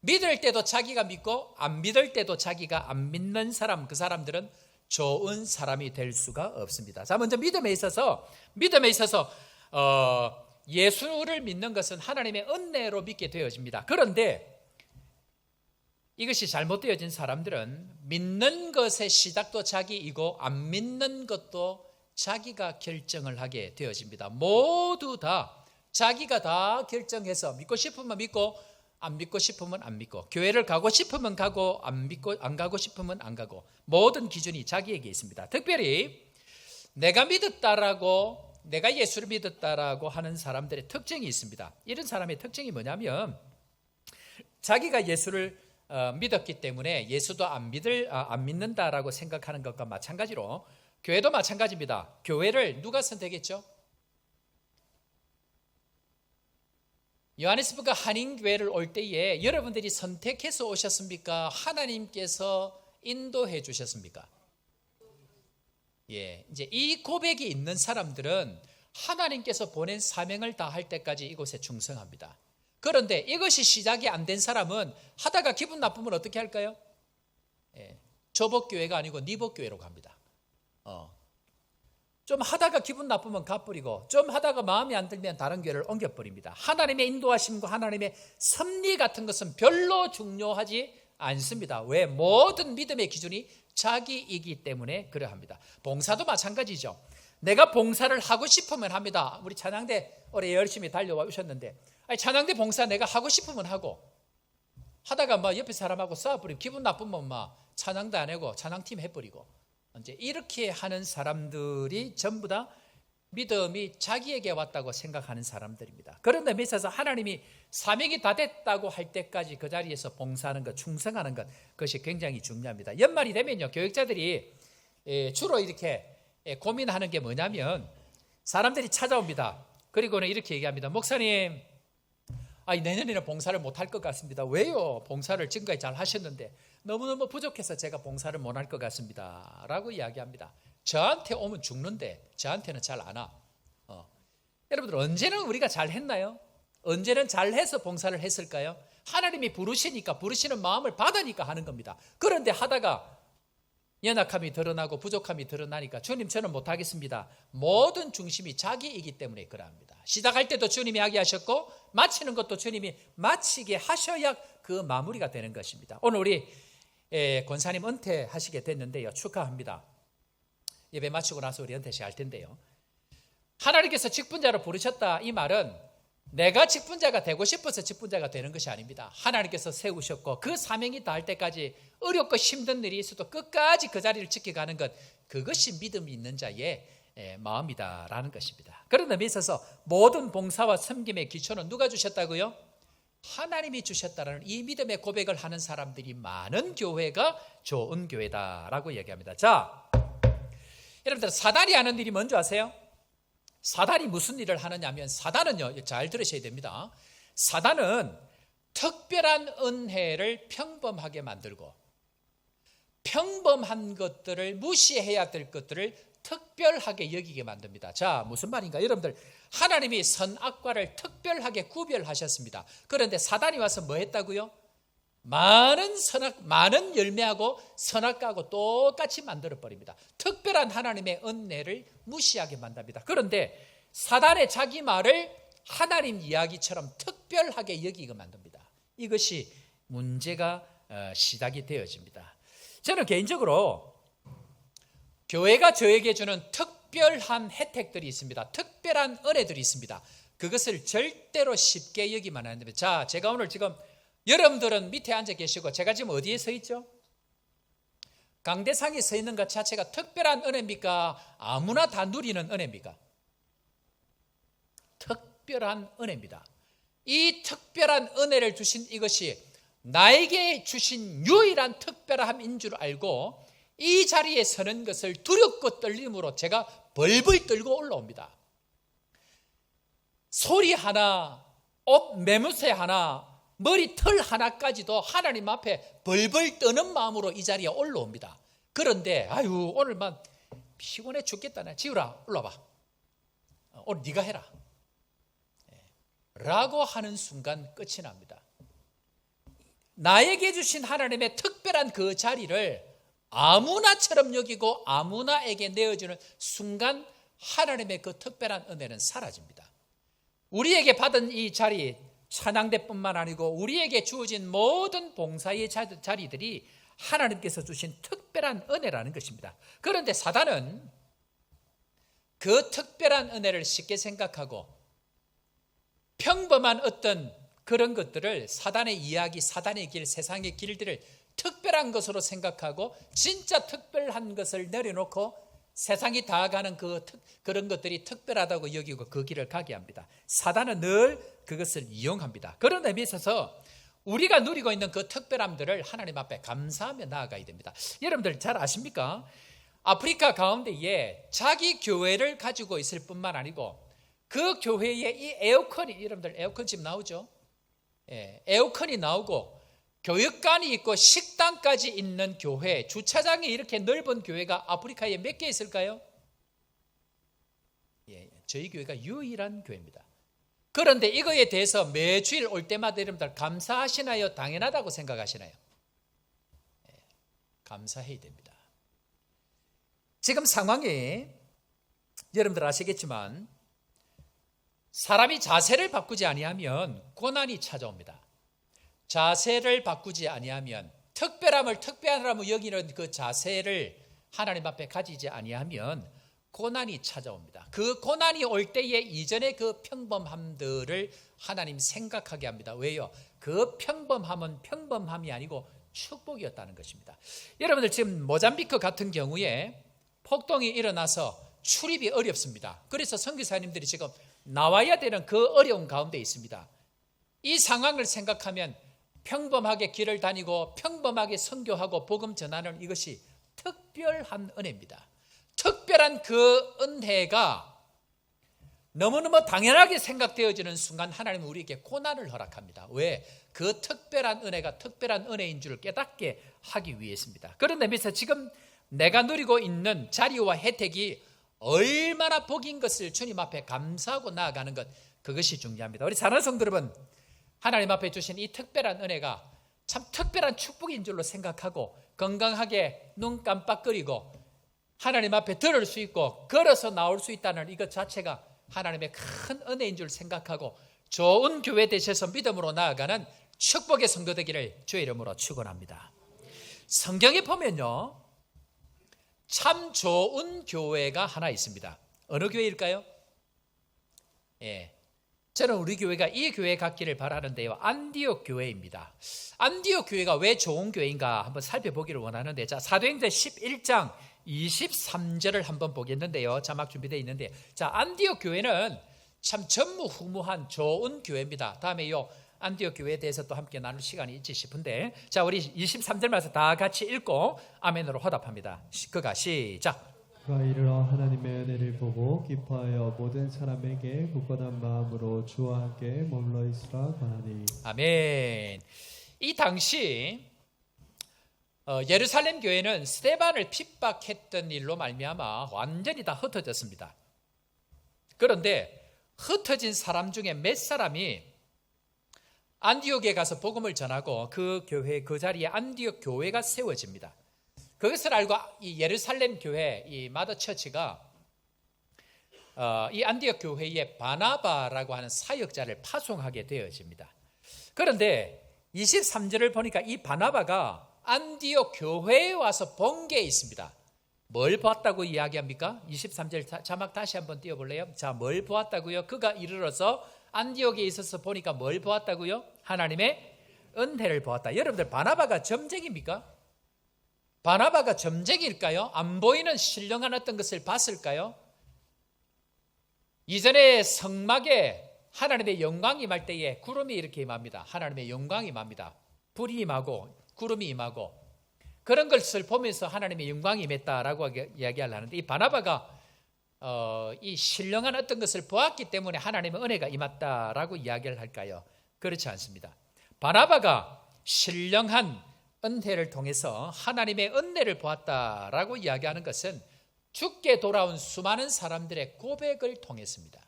믿을 때도 자기가 믿고 안 믿을 때도 자기가 안 믿는 사람, 그 사람들은 좋은 사람이 될 수가 없습니다. 자, 먼저 믿음에 있어서 예수를 믿는 것은 하나님의 은혜로 믿게 되어집니다. 그런데 이것이 잘못되어진 사람들은 믿는 것의 시작도 자기이고 안 믿는 것도 자기가 결정을 하게 되어집니다. 모두 다 자기가 다 결정해서 믿고 싶으면 믿고 안 믿고 싶으면 안 믿고, 교회를 가고 싶으면 가고 안 가고 싶으면 안 가고, 모든 기준이 자기에게 있습니다. 특별히 내가 믿었다라고, 내가 예수를 믿었다라고 하는 사람들의 특징이 있습니다. 이런 사람의 특징이 뭐냐면 자기가 예수를 믿었기 때문에 예수도 안 믿는다라고 생각하는 것과 마찬가지로 교회도 마찬가지입니다. 교회를 누가 선택했죠? 요하네스부가 한인교회를 올 때에 여러분들이 선택해서 오셨습니까? 하나님께서 인도해 주셨습니까? 이제 이 고백이 있는 사람들은 하나님께서 보낸 사명을 다할 때까지 이곳에 충성합니다. 그런데 이것이 시작이 안 된 사람은 하다가 기분 나쁘면 어떻게 할까요? 조복교회가 아니고 니복교회로 갑니다. 좀 하다가 기분 나쁘면 가버리고, 좀 하다가 마음에 안 들면 다른 교회를 옮겨버립니다. 하나님의 인도하심과 하나님의 섭리 같은 것은 별로 중요하지 않습니다. 왜? 모든 믿음의 기준이 자기이기 때문에 그러합니다. 봉사도 마찬가지죠. 내가 봉사를 하고 싶으면 합니다. 우리 찬양대 올해 열심히 달려와 오셨는데, 찬양대 봉사 내가 하고 싶으면 하고, 하다가 옆에 사람하고 싸워버리고 기분 나쁘면 찬양도 안 하고 찬양팀 해버리고, 이제 이렇게 하는 사람들이 전부 다 믿음이 자기에게 왔다고 생각하는 사람들입니다. 그런 데 있어서 하나님이 사명이 다 됐다고 할 때까지 그 자리에서 봉사하는 것, 충성하는 것, 그것이 굉장히 중요합니다. 연말이 되면요, 교육자들이 주로 이렇게 고민하는 게 뭐냐면, 사람들이 찾아옵니다. 그리고는 이렇게 얘기합니다. 목사님, 내년에는 봉사를 못할 것 같습니다. 왜요? 봉사를 지금까지 잘 하셨는데 너무너무 부족해서 제가 봉사를 못할 것 같습니다 라고 이야기합니다. 저한테 오면 죽는데 저한테는 잘 안 와. 여러분들, 언제는 우리가 잘 했나요? 언제는 잘해서 봉사를 했을까요? 하나님이 부르시니까, 부르시는 마음을 받으니까 하는 겁니다. 그런데 하다가 연약함이 드러나고 부족함이 드러나니까 주님, 저는 못하겠습니다. 모든 중심이 자기이기 때문에 그러합니다. 시작할 때도 주님이 하게 하셨고 마치는 것도 주님이 마치게 하셔야 그 마무리가 되는 것입니다. 오늘 우리 권사님 은퇴하시게 됐는데요, 축하합니다. 예배 마치고 나서 우리 은퇴식 할 텐데요, 하나님께서 직분자로 부르셨다, 이 말은 내가 직분자가 되고 싶어서 직분자가 되는 것이 아닙니다. 하나님께서 세우셨고 그 사명이 다할 때까지 어렵고 힘든 일이 있어도 끝까지 그 자리를 지켜가는 것, 그것이 믿음이 있는 자의 마음이다라는 것입니다. 그런 의미에 있어서 모든 봉사와 섬김의 기초는 누가 주셨다고요? 하나님이 주셨다라는 이 믿음의 고백을 하는 사람들이 많은 교회가 좋은 교회다라고 얘기합니다. 자, 여러분들, 사단이 하는 일이 뭔지 아세요? 사단이 무슨 일을 하느냐 하면, 사단은요, 잘 들으셔야 됩니다. 사단은 특별한 은혜를 평범하게 만들고 평범한 것들을, 무시해야 될 것들을 특별하게 여기게 만듭니다. 자, 무슨 말인가? 여러분들, 하나님이 선악과를 특별하게 구별하셨습니다. 그런데 사단이 와서 뭐 했다고요? 많은 열매하고 선악과하고 똑같이 만들어버립니다. 특별한 하나님의 은혜를 무시하게 만듭니다. 그런데 사단의 자기 말을 하나님 이야기처럼 특별하게 여기게 만듭니다. 이것이 문제가 시작이 되어집니다. 저는 개인적으로 교회가 저에게 주는 특별한 혜택들이 있습니다. 특별한 은혜들이 있습니다. 그것을 절대로 쉽게 여기면 안 됩니다. 자, 제가 오늘 지금, 여러분들은 밑에 앉아 계시고 제가 지금 어디에 서 있죠? 강대상에 서 있는 것 자체가 특별한 은혜입니까? 아무나 다 누리는 은혜입니까? 특별한 은혜입니다. 이 특별한 은혜를 주신 이것이 나에게 주신 유일한 특별함인 줄 알고 이 자리에 서는 것을 두렵고 떨림으로 제가 벌벌 떨고 올라옵니다. 소리 하나, 옷 매무새 하나, 머리털 하나까지도 하나님 앞에 벌벌 떠는 마음으로 이 자리에 올라옵니다. 그런데 오늘만 피곤해 죽겠다. 지우라, 올라와. 오늘 네가 해라 라고 하는 순간 끝이 납니다. 나에게 주신 하나님의 특별한 그 자리를 아무나처럼 여기고 아무나에게 내어주는 순간 하나님의 그 특별한 은혜는 사라집니다. 우리에게 받은 이 자리, 찬양대뿐만 아니고 우리에게 주어진 모든 봉사의 자리들이 하나님께서 주신 특별한 은혜라는 것입니다. 그런데 사단은 그 특별한 은혜를 쉽게 생각하고 평범한 어떤 그런 것들을, 사단의 이야기, 사단의 길, 세상의 길들을 특별한 것으로 생각하고 진짜 특별한 것을 내려놓고 세상이 다 가는 그런 것들이 특별하다고 여기고 그 길을 가게 합니다. 사단은 늘 그것을 이용합니다. 그런 의미에 있어서 우리가 누리고 있는 그 특별함들을 하나님 앞에 감사하며 나아가야 됩니다. 여러분들 잘 아십니까? 아프리카 가운데에 자기 교회를 가지고 있을 뿐만 아니고 그 교회에 이 에어컨이, 여러분들 에어컨 지금 나오죠? 에어컨이 나오고 교육관이 있고 식당까지 있는 교회, 주차장이 이렇게 넓은 교회가 아프리카에 몇 개 있을까요? 저희 교회가 유일한 교회입니다. 그런데 이거에 대해서 매주일 올 때마다 여러분들 감사하시나요? 당연하다고 생각하시나요? 감사해야 됩니다. 지금 상황이 여러분들 아시겠지만 사람이 자세를 바꾸지 아니하면 고난이 찾아옵니다. 자세를 바꾸지 아니하면, 특별함을 특별함으로 여기는 그 자세를 하나님 앞에 가지지 아니하면 고난이 찾아옵니다. 그 고난이 올 때에 이전의 그 평범함들을 하나님 생각하게 합니다. 왜요? 그 평범함은 평범함이 아니고 축복이었다는 것입니다. 여러분들 지금 모잠비크 같은 경우에 폭동이 일어나서 출입이 어렵습니다. 그래서 선교사님들이 지금 나와야 되는 그 어려운 가운데 있습니다. 이 상황을 생각하면 평범하게 길을 다니고 평범하게 선교하고 복음 전하는 이것이 특별한 은혜입니다. 특별한 그 은혜가 너무너무 당연하게 생각되어지는 순간 하나님은 우리에게 고난을 허락합니다. 왜? 그 특별한 은혜가 특별한 은혜인 줄 깨닫게 하기 위해서입니다. 그런 의미에서 지금 내가 누리고 있는 자리와 혜택이 얼마나 복인 것을 주님 앞에 감사하고 나아가는 것, 그것이 중요합니다. 우리 사랑하는 성도 여러분, 하나님 앞에 주신 이 특별한 은혜가 참 특별한 축복인 줄로 생각하고 건강하게 눈 깜빡거리고 하나님 앞에 들을 수 있고 걸어서 나올 수 있다는 이것 자체가 하나님의 큰 은혜인 줄 생각하고 좋은 교회 되셔서 믿음으로 나아가는 축복의 성도 되기를 주의 이름으로 축원합니다. 성경에 보면요, 참 좋은 교회가 하나 있습니다. 어느 교회일까요? 저는 우리 교회가 이 교회 같기를 바라는데요, 안디옥 교회입니다. 안디옥 교회가 왜 좋은 교회인가 한번 살펴보기를 원하는데, 자, 사도행전 11장 23절을 한번 보겠는데요, 자막 준비되어 있는데, 자, 안디옥 교회는 참 전무후무한 좋은 교회입니다. 다음에 요 안디옥 교회에 대해서 또 함께 나눌 시간이 있지 싶은데, 자, 우리 23절 말씀 다 같이 읽고 아멘으로 화답합니다. 그가 시작. 그가 이르러 하나님의 은혜를 보고 기뻐하여 모든 사람에게 굳건한 마음으로 주와 함께 머물러 있으라 권하니. 아멘. 이 당시 예루살렘 교회는 스데반을 핍박했던 일로 말미암아 완전히 다 흩어졌습니다. 그런데 흩어진 사람 중에 몇 사람이 안디옥에 가서 복음을 전하고 그 교회, 그 자리에 안디옥 교회가 세워집니다. 그것을 알고 이 예루살렘 교회, 이 마더 처치가 이 안디옥 교회에 바나바라고 하는 사역자를 파송하게 되어집니다. 그런데 23절을 보니까 이 바나바가 안디옥 교회에 와서 본 게 있습니다. 뭘 보았다고 이야기합니까? 23절 자막 다시 한번 띄워볼래요? 자, 뭘 보았다고요? 그가 이르러서 안디옥에 있어서 보니까 뭘 보았다고요? 하나님의 은혜를 보았다. 여러분들, 바나바가 점쟁입니까? 바나바가 점쟁일까요? 안 보이는 신령한 어떤 것을 봤을까요? 이전에 성막에 하나님의 영광이 임할 때에 구름이 이렇게 임합니다. 하나님의 영광이 임합니다. 불이 임하고 구름이 임하고 그런 것을 보면서 하나님의 영광이 임했다라고 이야기하려는데, 이 바나바가 이 신령한 어떤 것을 보았기 때문에 하나님의 은혜가 임했다라고 이야기를 할까요? 그렇지 않습니다. 바나바가 신령한 은혜를 통해서 하나님의 은혜를 보았다라고 이야기하는 것은 죽게 돌아온 수많은 사람들의 고백을 통했습니다.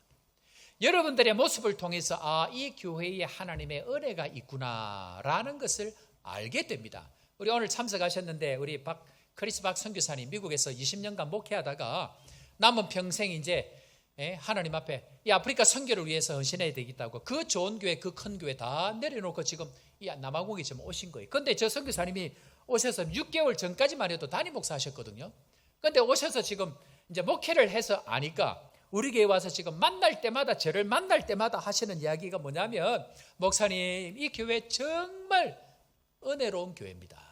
여러분들의 모습을 통해서 이 교회에 하나님의 은혜가 있구나라는 것을 알게 됩니다. 우리 오늘 참석하셨는데 우리 크리스 박 선교사님 미국에서 20년간 목회하다가 남은 평생 이제 하나님 앞에 이 아프리카 선교를 위해서 헌신해야 되겠다고 그 좋은 교회, 그 큰 교회 다 내려놓고 지금 이 남아공에 지금 오신 거예요. 그런데 저 선교사님이 오셔서 6개월 전까지만 해도 담임 목사 하셨거든요. 그런데 오셔서 지금 이제 목회를 해서 아니까 우리 교회 와서 지금 만날 때마다, 저를 만날 때마다 하시는 이야기가 뭐냐면, 목사님, 이 교회 정말 은혜로운 교회입니다.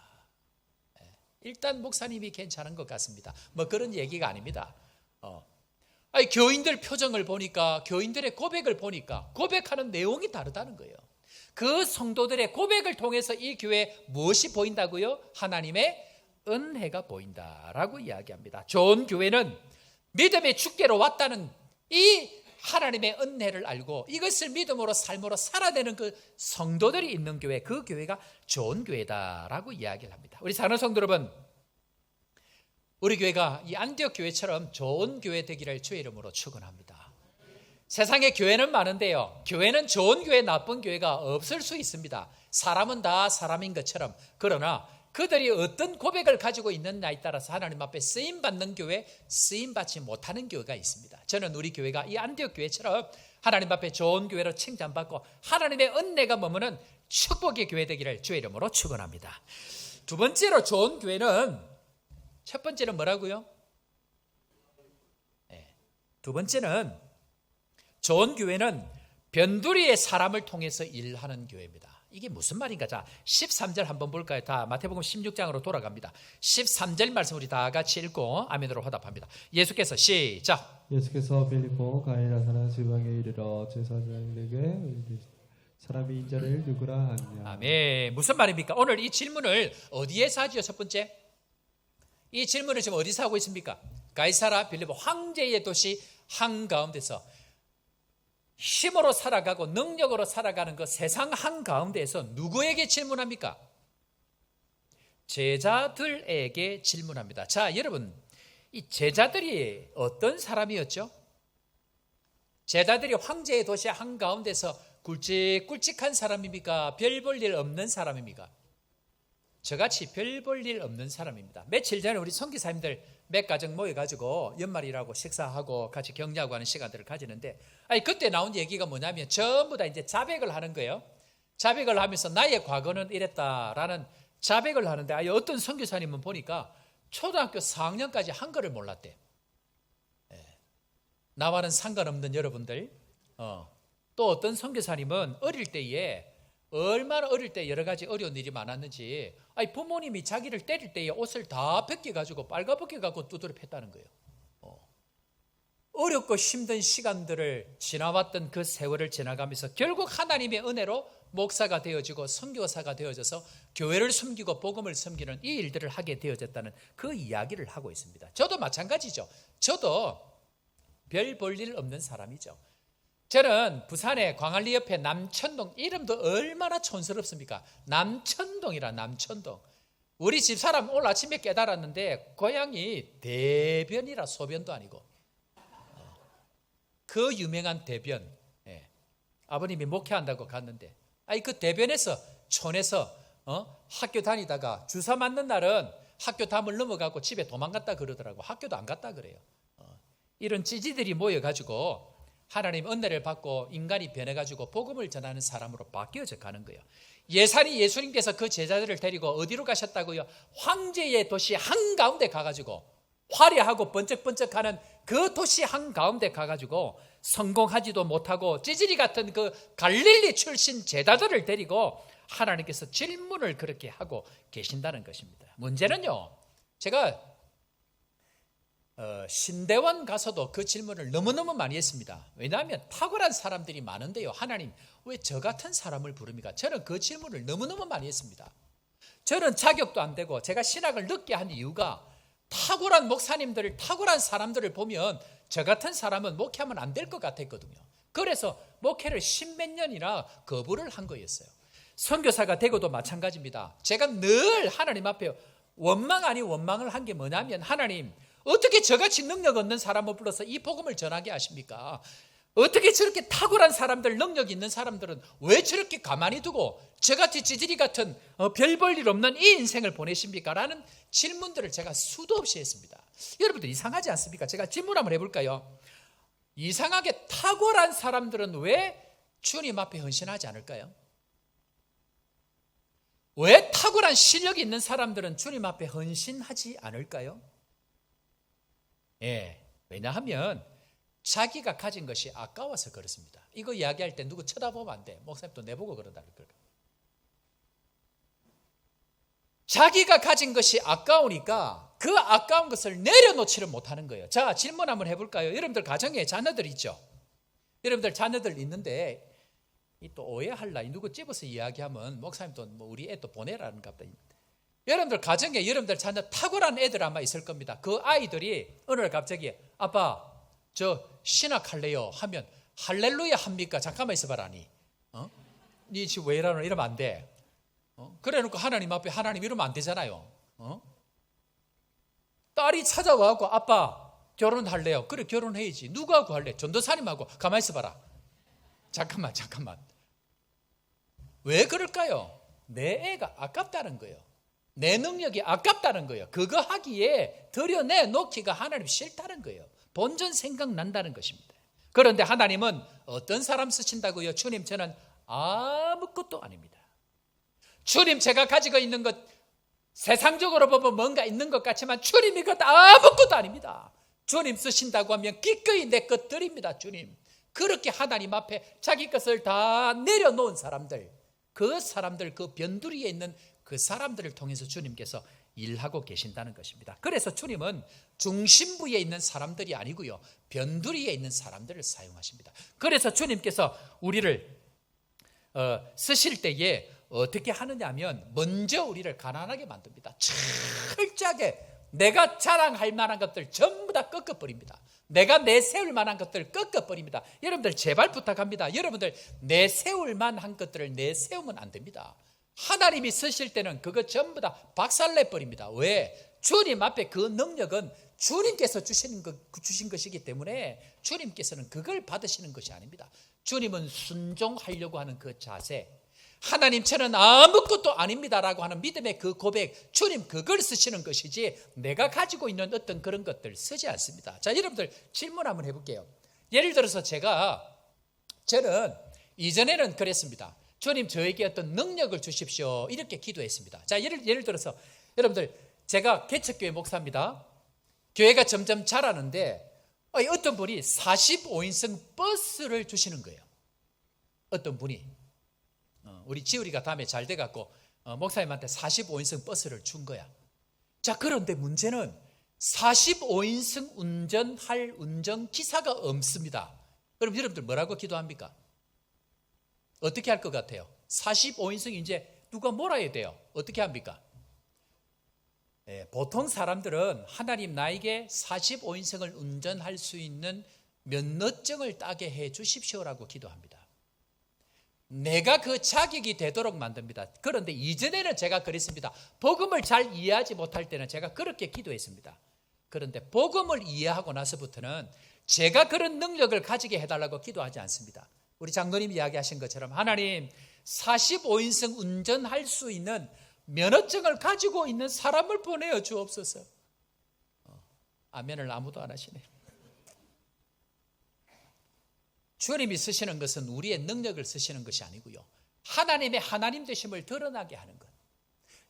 일단 목사님이 괜찮은 것 같습니다. 뭐 그런 얘기가 아닙니다. 아니, 교인들 표정을 보니까, 교인들의 고백을 보니까 고백하는 내용이 다르다는 거예요. 그 성도들의 고백을 통해서 이 교회에 무엇이 보인다고요? 하나님의 은혜가 보인다라고 이야기합니다. 좋은 교회는 믿음의 주께로 왔다는 이 하나님의 은혜를 알고 이것을 믿음으로 삶으로 살아내는 그 성도들이 있는 교회, 그 교회가 좋은 교회다라고 이야기를 합니다. 우리 사랑하는 성도 여러분, 우리 교회가 이 안디옥 교회처럼 좋은 교회 되기를 주의 이름으로 축원합니다. 세상에 교회는 많은데요, 교회는 좋은 교회, 나쁜 교회가 없을 수 있습니다. 사람은 다 사람인 것처럼. 그러나 그들이 어떤 고백을 가지고 있느냐에 따라서 하나님 앞에 쓰임받는 교회, 쓰임받지 못하는 교회가 있습니다. 저는 우리 교회가 이 안디옥 교회처럼 하나님 앞에 좋은 교회로 칭찬받고 하나님의 은혜가 머무는 축복의 교회 되기를 주의 이름으로 축원합니다. 두 번째로 좋은 교회는, 첫 번째는 뭐라고요? 두 번째는, 좋은 교회는 변두리의 사람을 통해서 일하는 교회입니다. 이게 무슨 말인가? 자, 13절 한번 볼까요? 다 마태복음 16장으로 돌아갑니다. 13절 말씀 우리 다 같이 읽고 아멘으로 화답합니다. 예수께서 시작. 예수께서 빌립보 가이라 사는 지방에 이르러 제사장에게 사람이 인자를 누구라 하냐. 아멘. 무슨 말입니까? 오늘 이 질문을 어디에서 하지요? 첫 번째, 이 질문을 지금 어디서 하고 있습니까? 가이사라 빌립보 황제의 도시 한가운데서 힘으로 살아가고 능력으로 살아가는 그 세상 한가운데에서 누구에게 질문합니까? 제자들에게 질문합니다. 자, 여러분, 이 제자들이 어떤 사람이었죠? 제자들이 황제의 도시 한가운데서 굵직굵직한 사람입니까? 별 볼 일 없는 사람입니까? 저같이 별 볼 일 없는 사람입니다. 며칠 전에 우리 선교사님들 몇 가정 모여가지고 연말이라고 식사하고 같이 격려하고 하는 시간들을 가지는데, 그때 나온 얘기가 뭐냐면 전부 다 이제 자백을 하는 거예요. 자백을 하면서 나의 과거는 이랬다라는 자백을 하는데, 어떤 선교사님은 보니까 초등학교 4학년까지 한글을 몰랐대. 나와는 상관없는 여러분들, 또 어떤 선교사님은 어릴 때에 얼마나 어릴 때 여러 가지 어려운 일이 많았는지, 부모님이 자기를 때릴 때에 옷을 다 벗겨가지고 빨가벗겨가지고 두드려 팼다는 거예요. 어렵고 힘든 시간들을 지나왔던 그 세월을 지나가면서 결국 하나님의 은혜로 목사가 되어지고 선교사가 되어져서 교회를 섬기고 복음을 섬기는 이 일들을 하게 되어졌다는 그 이야기를 하고 있습니다. 저도 마찬가지죠. 저도 별 볼 일 없는 사람이죠. 저는 부산의 광안리 옆에 남천동, 이름도 얼마나 촌스럽습니까? 남천동이라. 남천동. 우리 집사람 오늘 아침에 깨달았는데 고향이 대변이라, 소변도 아니고. 그 유명한 대변. 아버님이 목회한다고 갔는데, 그 대변에서 촌에서 학교 다니다가 주사 맞는 날은 학교 담을 넘어가고 집에 도망갔다 그러더라고. 학교도 안 갔다 그래요. 이런 찌지들이 모여가지고 하나님 은혜를 받고 인간이 변해가지고 복음을 전하는 사람으로 바뀌어져 가는 거예요. 예수님께서 그 제자들을 데리고 어디로 가셨다고요? 황제의 도시 한가운데 가가지고 화려하고 번쩍번쩍하는 그 도시 한가운데 가가지고 성공하지도 못하고 찌질이 같은 그 갈릴리 출신 제자들을 데리고 하나님께서 질문을 그렇게 하고 계신다는 것입니다. 문제는요, 제가 신대원 가서도 그 질문을 너무너무 많이 했습니다. 왜냐하면 탁월한 사람들이 많은데요, 하나님 왜 저 같은 사람을 부릅니까? 저는 그 질문을 너무너무 많이 했습니다. 저는 자격도 안 되고 제가 신학을 늦게 한 이유가 탁월한 목사님들을, 탁월한 사람들을 보면 저 같은 사람은 목회하면 안 될 것 같았거든요. 그래서 목회를 10몇 년이나 거부를 한 거였어요. 선교사가 되고도 마찬가지입니다. 제가 늘 하나님 앞에 원망 아닌 원망을 한 게 뭐냐면, 하나님 어떻게 저같이 능력 없는 사람을 불러서 이 복음을 전하게 하십니까? 어떻게 저렇게 탁월한 사람들, 능력 있는 사람들은 왜 저렇게 가만히 두고 저같이 찌질이 같은 별 볼 일 없는 이 인생을 보내십니까? 라는 질문들을 제가 수도 없이 했습니다. 여러분들 이상하지 않습니까? 제가 질문 한번 해볼까요? 이상하게 탁월한 사람들은 왜 주님 앞에 헌신하지 않을까요? 왜 탁월한 실력이 있는 사람들은 주님 앞에 헌신하지 않을까요? 왜냐하면 자기가 가진 것이 아까워서 그렇습니다. 이거 이야기할 때 누구 쳐다보면 안 돼. 목사님도 내보고 그러다. 자기가 가진 것이 아까우니까 그 아까운 것을 내려놓지를 못하는 거예요. 자, 질문 한번 해볼까요? 여러분들 가정에 자녀들 있죠? 여러분들 자녀들 있는데 또 오해할라, 누구 집어서 이야기하면 목사님도 우리 애 또 보내라는 갑다. 여러분들 가정에 여러분들 자녀 탁월한 애들 아마 있을 겁니다. 그 아이들이 어느 날 갑자기 아빠 저 신학할래요 하면 할렐루야 합니까? 잠깐만 있어봐라니. 니 지금 왜 이러면 안 돼. 그래 놓고 하나님 앞에 하나님 이러면 안 되잖아요. 딸이 찾아와갖고 아빠 결혼할래요. 그래 결혼해야지. 누구하고 할래? 전도사님하고. 가만히 있어봐라. 잠깐만. 왜 그럴까요? 내 애가 아깝다는 거예요. 내 능력이 아깝다는 거예요. 그거 하기에 들여내놓기가 하나님 싫다는 거예요. 본전 생각난다는 것입니다. 그런데 하나님은 어떤 사람 쓰신다고요? 주님 저는 아무것도 아닙니다. 주님 제가 가지고 있는 것 세상적으로 보면 뭔가 있는 것 같지만 주님이 것 아무것도 아닙니다. 주님 쓰신다고 하면 기꺼이 내 것 드립니다. 주님. 그렇게 하나님 앞에 자기 것을 다 내려놓은 사람들, 그 사람들, 그 변두리에 있는 그 사람들을 통해서 주님께서 일하고 계신다는 것입니다. 그래서 주님은 중심부에 있는 사람들이 아니고요, 변두리에 있는 사람들을 사용하십니다. 그래서 주님께서 우리를 쓰실 때에 어떻게 하느냐 하면 먼저 우리를 가난하게 만듭니다. 철저하게 내가 자랑할 만한 것들 전부 다 꺾어버립니다. 내가 내세울 만한 것들을 꺾어버립니다. 여러분들 제발 부탁합니다. 여러분들 내세울 만한 것들을 내세우면 안 됩니다. 하나님이 쓰실 때는 그거 전부 다 박살내버립니다. 왜? 주님 앞에 그 능력은 주님께서 주신 것이기 때문에 주님께서는 그걸 받으시는 것이 아닙니다. 주님은 순종하려고 하는 그 자세, 하나님 저는 아무것도 아닙니다라고 하는 믿음의 그 고백, 주님 그걸 쓰시는 것이지 내가 가지고 있는 어떤 그런 것들 쓰지 않습니다. 자, 여러분들 질문 한번 해볼게요. 예를 들어서 저는 이전에는 그랬습니다. 주님 저에게 어떤 능력을 주십시오 이렇게 기도했습니다. 자, 예를 들어서 여러분들 제가 개척교회 목사입니다. 교회가 점점 자라는데 어떤 분이 45인승 버스를 주시는 거예요. 어떤 분이 우리 지우리가 다음에 잘 돼갖고 목사님한테 45인승 버스를 준 거야. 자, 그런데 문제는 45인승 운전할 운전기사가 없습니다. 그럼 여러분들 뭐라고 기도합니까? 어떻게 할 것 같아요? 45인승 이제 누가 몰아야 돼요. 어떻게 합니까? 보통 사람들은 하나님 나에게 45인승을 운전할 수 있는 면허증을 따게 해 주십시오라고 기도합니다. 내가 그 자격이 되도록 만듭니다. 그런데 이전에는 제가 그랬습니다. 복음을 잘 이해하지 못할 때는 제가 그렇게 기도했습니다. 그런데 복음을 이해하고 나서부터는 제가 그런 능력을 가지게 해달라고 기도하지 않습니다. 우리 장로님 이야기하신 것처럼 하나님 45인승 운전할 수 있는 면허증을 가지고 있는 사람을 보내어 주옵소서. 아멘을 아무도 안 하시네. 주님이 쓰시는 것은 우리의 능력을 쓰시는 것이 아니고요, 하나님의 하나님 되심을 드러나게 하는 것.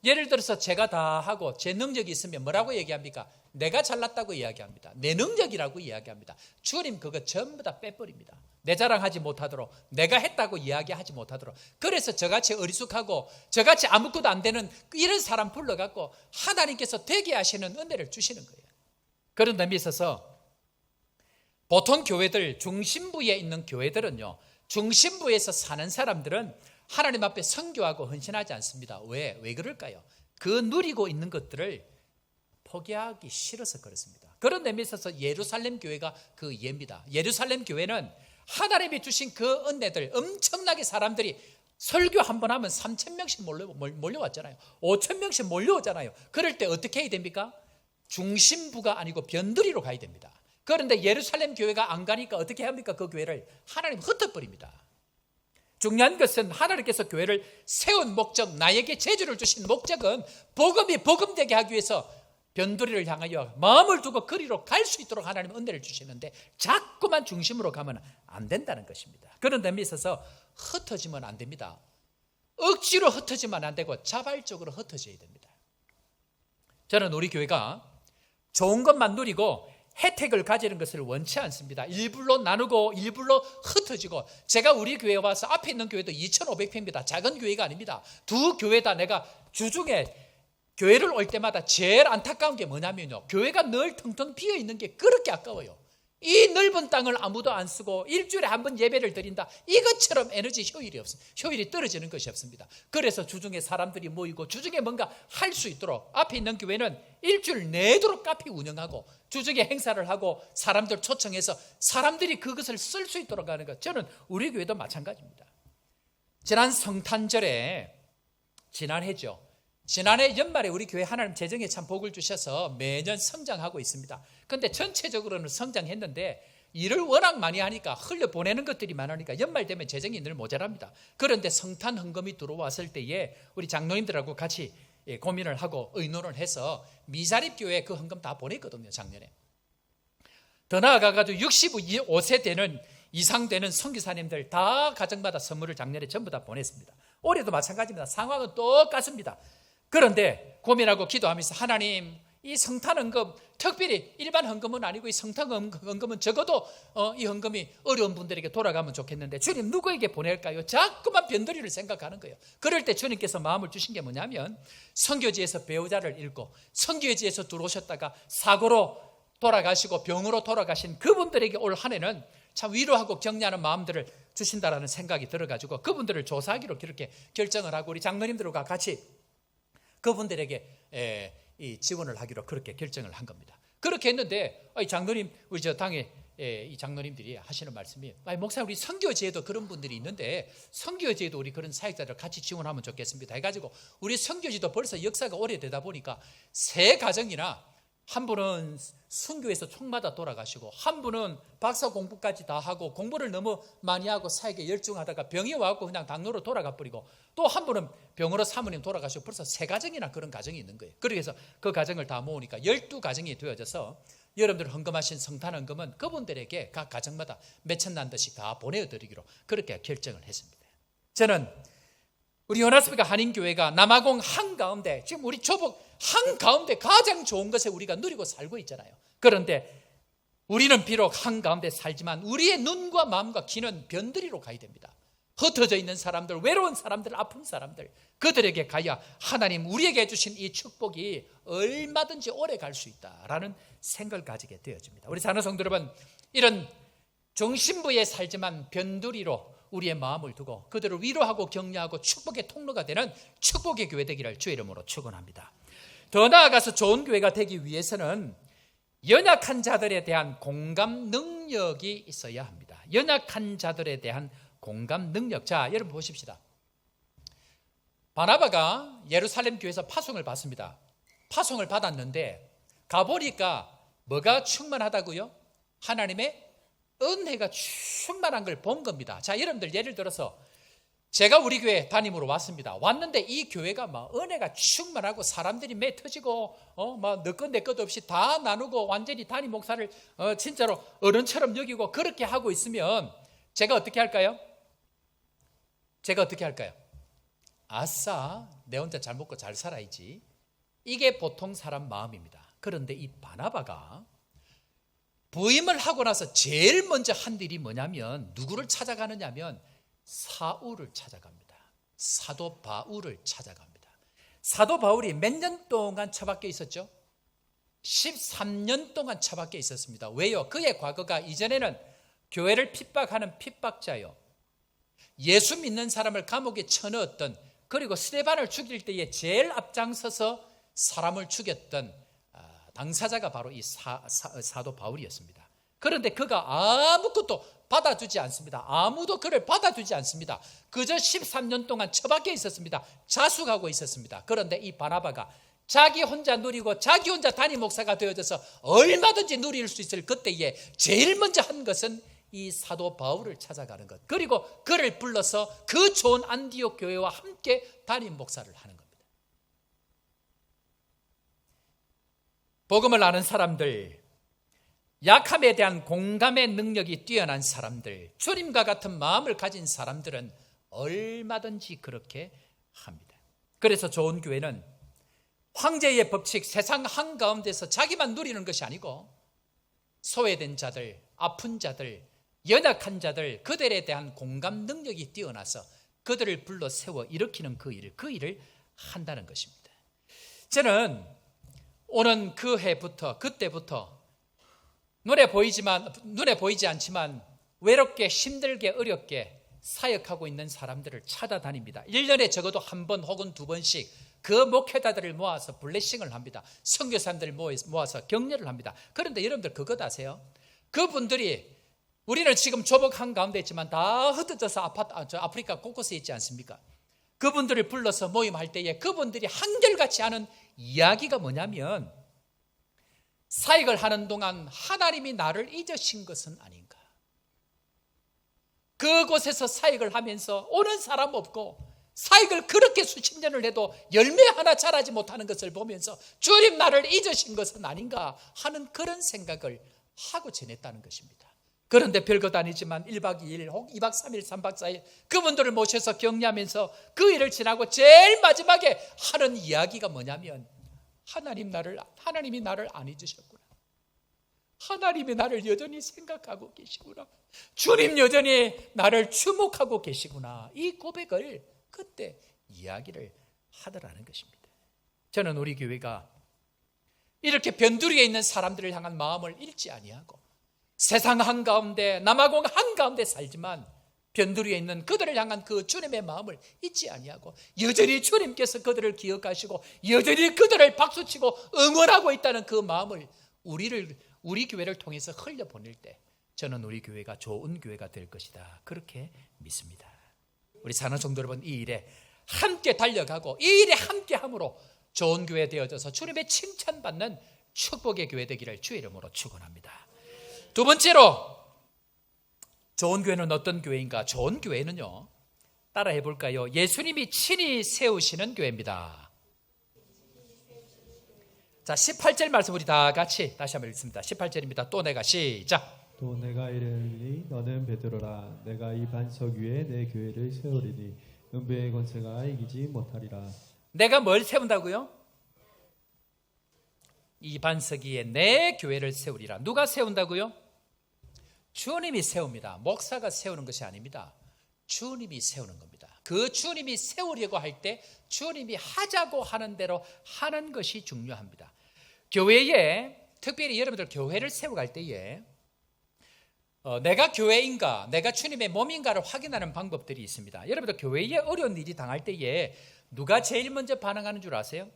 예를 들어서 제가 다 하고 제 능력이 있으면 뭐라고 얘기합니까? 내가 잘났다고 이야기합니다. 내 능력이라고 이야기합니다. 주님 그거 전부 다 빼버립니다. 내 자랑하지 못하도록, 내가 했다고 이야기하지 못하도록. 그래서 저같이 어리숙하고 저같이 아무것도 안 되는 이런 사람 불러갖고 하나님께서 되게 하시는 은혜를 주시는 거예요. 그런 의미에 있어서 보통 교회들, 중심부에 있는 교회들은요, 중심부에서 사는 사람들은 하나님 앞에 선교하고 헌신하지 않습니다. 왜 그럴까요? 그 누리고 있는 것들을 포기하기 싫어서 그렇습니다. 그런 의미에 있어서 예루살렘 교회가 그 예입니다. 예루살렘 교회는 하나님이 주신 그 은혜들, 엄청나게 사람들이 설교 한 번 하면 3,000명씩 몰려왔잖아요. 5,000명씩 몰려오잖아요. 그럴 때 어떻게 해야 됩니까? 중심부가 아니고 변두리로 가야 됩니다. 그런데 예루살렘 교회가 안 가니까 어떻게 합니까? 그 교회를 하나님 흩어버립니다. 중요한 것은 하나님께서 교회를 세운 목적, 나에게 재주를 주신 목적은 복음이 복음되게 하기 위해서 변두리를 향하여 마음을 두고 거리로 갈 수 있도록 하나님 은혜를 주시는데 자꾸만 중심으로 가면 안 된다는 것입니다. 그런 점에 있어서 흩어지면 안 됩니다. 억지로 흩어지면 안 되고 자발적으로 흩어져야 됩니다. 저는 우리 교회가 좋은 것만 누리고 혜택을 가지는 것을 원치 않습니다. 일부러 나누고 일부러 흩어지고. 제가 우리 교회에 와서 앞에 있는 교회도 2,500평입니다. 작은 교회가 아닙니다. 두 교회 다 내가 주중에 교회를 올 때마다 제일 안타까운 게 뭐냐면요, 교회가 늘 텅텅 비어 있는 게 그렇게 아까워요. 이 넓은 땅을 아무도 안 쓰고 일주일에 한 번 예배를 드린다, 이것처럼 에너지 효율이 떨어지는 것이 없습니다. 그래서 주중에 사람들이 모이고 주중에 뭔가 할 수 있도록 앞에 있는 교회는 일주일 내도록 카페 운영하고 주중에 행사를 하고 사람들 초청해서 사람들이 그것을 쓸 수 있도록 하는 것. 저는 우리 교회도 마찬가지입니다. 지난 성탄절에, 지난해 연말에 우리 교회 하나님 재정에 참 복을 주셔서 매년 성장하고 있습니다. 그런데 전체적으로는 성장했는데 일을 워낙 많이 하니까 흘려보내는 것들이 많으니까 연말 되면 재정이 늘 모자랍니다. 그런데 성탄 헌금이 들어왔을 때에 우리 장로님들하고 같이 고민을 하고 의논을 해서 미자립교회에 그 헌금 다 보냈거든요, 작년에. 더 나아가가지고 65세 이상 되는 선교사님들 다 가정마다 선물을 작년에 전부 다 보냈습니다. 올해도 마찬가지입니다. 상황은 똑같습니다. 그런데 고민하고 기도하면서 하나님, 이 성탄 헌금, 특별히 일반 헌금은 아니고 이 성탄 헌금은 적어도 이 헌금이 어려운 분들에게 돌아가면 좋겠는데 주님 누구에게 보낼까요? 자꾸만 변두리를 생각하는 거예요. 그럴 때 주님께서 마음을 주신 게 뭐냐면 선교지에서 배우자를 잃고 선교지에서 들어오셨다가 사고로 돌아가시고 병으로 돌아가신 그분들에게 올 한 해는 참 위로하고 격려하는 마음들을 주신다라는 생각이 들어가지고 그분들을 조사하기로 그렇게 결정을 하고 우리 장로님들과 같이 그분들에게 이 지원을 하기로 그렇게 결정을 한 겁니다. 그렇게 했는데 장로님 우리 저 당에 이 장로님들이 하시는 말씀이 목사님 우리 선교지에도 그런 분들이 있는데 선교지에도 우리 그런 사역자들 같이 지원하면 좋겠습니다 해가지고 우리 선교지도 벌써 역사가 오래되다 보니까 세 가정이나 한 분은 순교에서 총맞아 돌아가시고 한 분은 박사 공부까지 다 하고 공부를 너무 많이 하고 사역에 열중하다가 병이 와서 그냥 당로로 돌아가 버리고 또 한 분은 병으로 사모님 돌아가시고 벌써 세 가정이나 그런 가정이 있는 거예요. 그래서 그 가정을 다 모으니까 12가정이 되어져서 여러분들 헌금하신 성탄 헌금은 그분들에게 각 가정마다 몇천만 원씩 다 보내드리기로 그렇게 결정을 했습니다. 저는 우리 요나스비가 한인교회가 남아공 한가운데 지금 우리 조복 한가운데 가장 좋은 것에 우리가 누리고 살고 있잖아요. 그런데 우리는 비록 한가운데 살지만 우리의 눈과 마음과 귀는 변두리로 가야 됩니다. 흩어져 있는 사람들, 외로운 사람들, 아픈 사람들 그들에게 가야 하나님 우리에게 주신 이 축복이 얼마든지 오래 갈 수 있다라는 생각을 가지게 되어집니다. 우리 사는 성도 여러분, 이런 중심부에 살지만 변두리로 우리의 마음을 두고 그들을 위로하고 격려하고 축복의 통로가 되는 축복의 교회 되기를 주의 이름으로 축원합니다. 더 나아가서 좋은 교회가 되기 위해서는 연약한 자들에 대한 공감 능력이 있어야 합니다. 연약한 자들에 대한 공감 능력. 자, 여러분 보십시다. 바나바가 예루살렘 교회에서 파송을 받습니다. 파송을 받았는데 가보니까 뭐가 충만하다고요? 하나님의 은혜가 충만한 걸 본 겁니다. 자, 여러분들 예를 들어서 제가 우리 교회 담임으로 왔습니다. 왔는데 이 교회가 막 은혜가 충만하고 사람들이 매 터지고 막 너 것 내 것 없이 다 나누고 완전히 담임 목사를 진짜로 어른처럼 여기고 그렇게 하고 있으면 제가 어떻게 할까요? 아싸, 내 혼자 잘 먹고 잘 살아야지. 이게 보통 사람 마음입니다. 그런데 이 바나바가 부임을 하고 나서 제일 먼저 한 일이 뭐냐면 누구를 찾아가느냐면 사울을 찾아갑니다. 사도 바울을 찾아갑니다. 사도 바울이 몇 년 동안 처박혀 있었죠? 13년 동안 처박혀 있었습니다. 왜요? 그의 과거가 이전에는 교회를 핍박하는 핍박자요, 예수 믿는 사람을 감옥에 쳐넣었던, 그리고 스데반을 죽일 때에 제일 앞장서서 사람을 죽였던 당사자가 바로 이 사도 바울이었습니다. 그런데 그가 아무것도 받아주지 않습니다. 아무도 그를 받아주지 않습니다. 그저 13년 동안 처박혀 있었습니다. 자숙하고 있었습니다. 그런데 이 바나바가 자기 혼자 누리고 자기 혼자 담임 목사가 되어져서 얼마든지 누릴 수 있을 그때에 제일 먼저 한 것은 이 사도 바울을 찾아가는 것, 그리고 그를 불러서 그 좋은 안디옥 교회와 함께 담임 목사를 하는 겁니다. 복음을 아는 사람들, 약함에 대한 공감의 능력이 뛰어난 사람들, 주님과 같은 마음을 가진 사람들은 얼마든지 그렇게 합니다. 그래서 좋은 교회는 황제의 법칙, 세상 한가운데서 자기만 누리는 것이 아니고 소외된 자들, 아픈 자들, 연약한 자들, 그들에 대한 공감 능력이 뛰어나서 그들을 불러 세워 일으키는 그 일을 한다는 것입니다. 저는 오는 그 해부터, 그때부터 눈에 보이지 않지만 외롭게 힘들게 어렵게 사역하고 있는 사람들을 찾아다닙니다. 1년에 적어도 한 번 혹은 두 번씩 그 목회자들을 모아서 블레싱을 합니다. 선교사님들을 모아서 격려를 합니다. 그런데 여러분들 그것 아세요? 그분들이, 우리는 지금 조복 한가운데 있지만 다 흩어져서 아프리카 곳곳에 있지 않습니까? 그분들을 불러서 모임할 때에 그분들이 한결같이 하는 이야기가 뭐냐면, 사역을 하는 동안 하나님이 나를 잊으신 것은 아닌가. 그곳에서 사역을 하면서 오는 사람 없고 사역을 그렇게 수십 년을 해도 열매 하나 자라지 못하는 것을 보면서 주님 나를 잊으신 것은 아닌가 하는 그런 생각을 하고 지냈다는 것입니다. 그런데 별것 아니지만 1박 2일 혹 2박 3일 3박 4일 그분들을 모셔서 격려하면서 그 일을 지나고 제일 마지막에 하는 이야기가 뭐냐면, 하나님이 나를 안 잊으셨구나. 하나님이 나를 여전히 생각하고 계시구나. 주님 여전히 나를 주목하고 계시구나. 이 고백을 그때 이야기를 하더라는 것입니다. 저는 우리 교회가 이렇게 변두리에 있는 사람들을 향한 마음을 잃지 아니하고 세상 한가운데 남아공 한가운데 살지만 변두리에 있는 그들을 향한 그 주님의 마음을 잊지 아니하고 여전히 주님께서 그들을 기억하시고 여전히 그들을 박수치고 응원하고 있다는 그 마음을 우리 교회를 통해서 흘려보낼 때 저는 우리 교회가 좋은 교회가 될 것이다, 그렇게 믿습니다. 우리 산원성도 여러분, 이 일에 함께 달려가고 이 일에 함께함으로 좋은 교회 되어져서 주님의 칭찬받는 축복의 교회 되기를 주의 이름으로 축원합니다. 두 번째로, 좋은 교회는 어떤 교회인가? 좋은 교회는요, 따라해 볼까요? 예수님이 친히 세우시는 교회입니다. 자, 18절 말씀 우리 다 같이 다시 한번 읽습니다. 18절입니다. 또 내가 시작. 또 내가 이르니 너는 베드로라. 내가 이 반석 위에 내 교회를 세우리니 은배의 권세가 이기지 못하리라. 내가 뭘 세운다고요? 이 반석 위에 내 교회를 세우리라. 누가 세운다고요? 주님이 세웁니다. 목사가 세우는 것이 아닙니다. 주님이 세우는 겁니다. 그 주님이 세우려고 할 때 주님이 하자고 하는 대로 하는 것이 중요합니다. 교회에, 특별히 여러분들 교회를 세워갈 때에 내가 교회인가, 내가 주님의 몸인가를 확인하는 방법들이 있습니다. 여러분들 교회에 어려운 일이 당할 때에 누가 제일 먼저 반응하는 줄 아세요?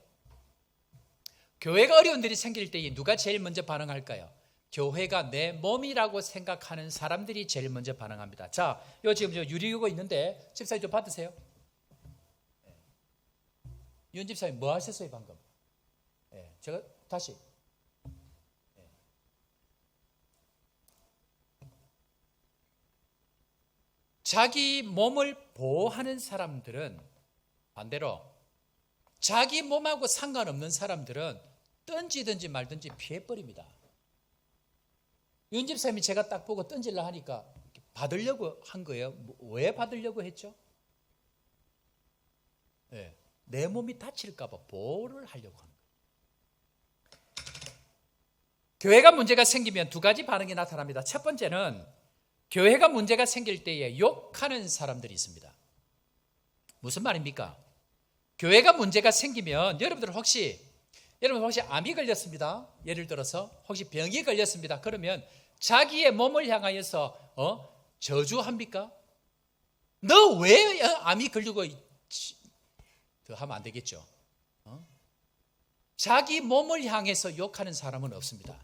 교회가 어려운 일이 생길 때에 누가 제일 먼저 반응할까요? 교회가 내 몸이라고 생각하는 사람들이 제일 먼저 반응합니다. 자, 요 지금 저 유리유고 있는데 집사님 좀 받으세요. 윤 집사님 뭐 하셨어요 방금? 제가 다시. 자기 몸을 보호하는 사람들은 반대로 자기 몸하고 상관없는 사람들은 던지든지 말든지 피해버립니다. 윤 집사님이 제가 딱 보고 던질라 하니까 받으려고 한 거예요. 왜 받으려고 했죠? 내 몸이 다칠까 봐 보호를 하려고 하는 거예요. 교회가 문제가 생기면 두 가지 반응이 나타납니다. 첫 번째는 교회가 문제가 생길 때에 욕하는 사람들이 있습니다. 무슨 말입니까? 교회가 문제가 생기면 여러분 혹시 암이 걸렸습니다. 예를 들어서 혹시 병이 걸렸습니다. 그러면 자기의 몸을 향하여서 저주합니까? 너 왜 암이 걸리고 더 하면 안 되겠죠. 자기 몸을 향해서 욕하는 사람은 없습니다.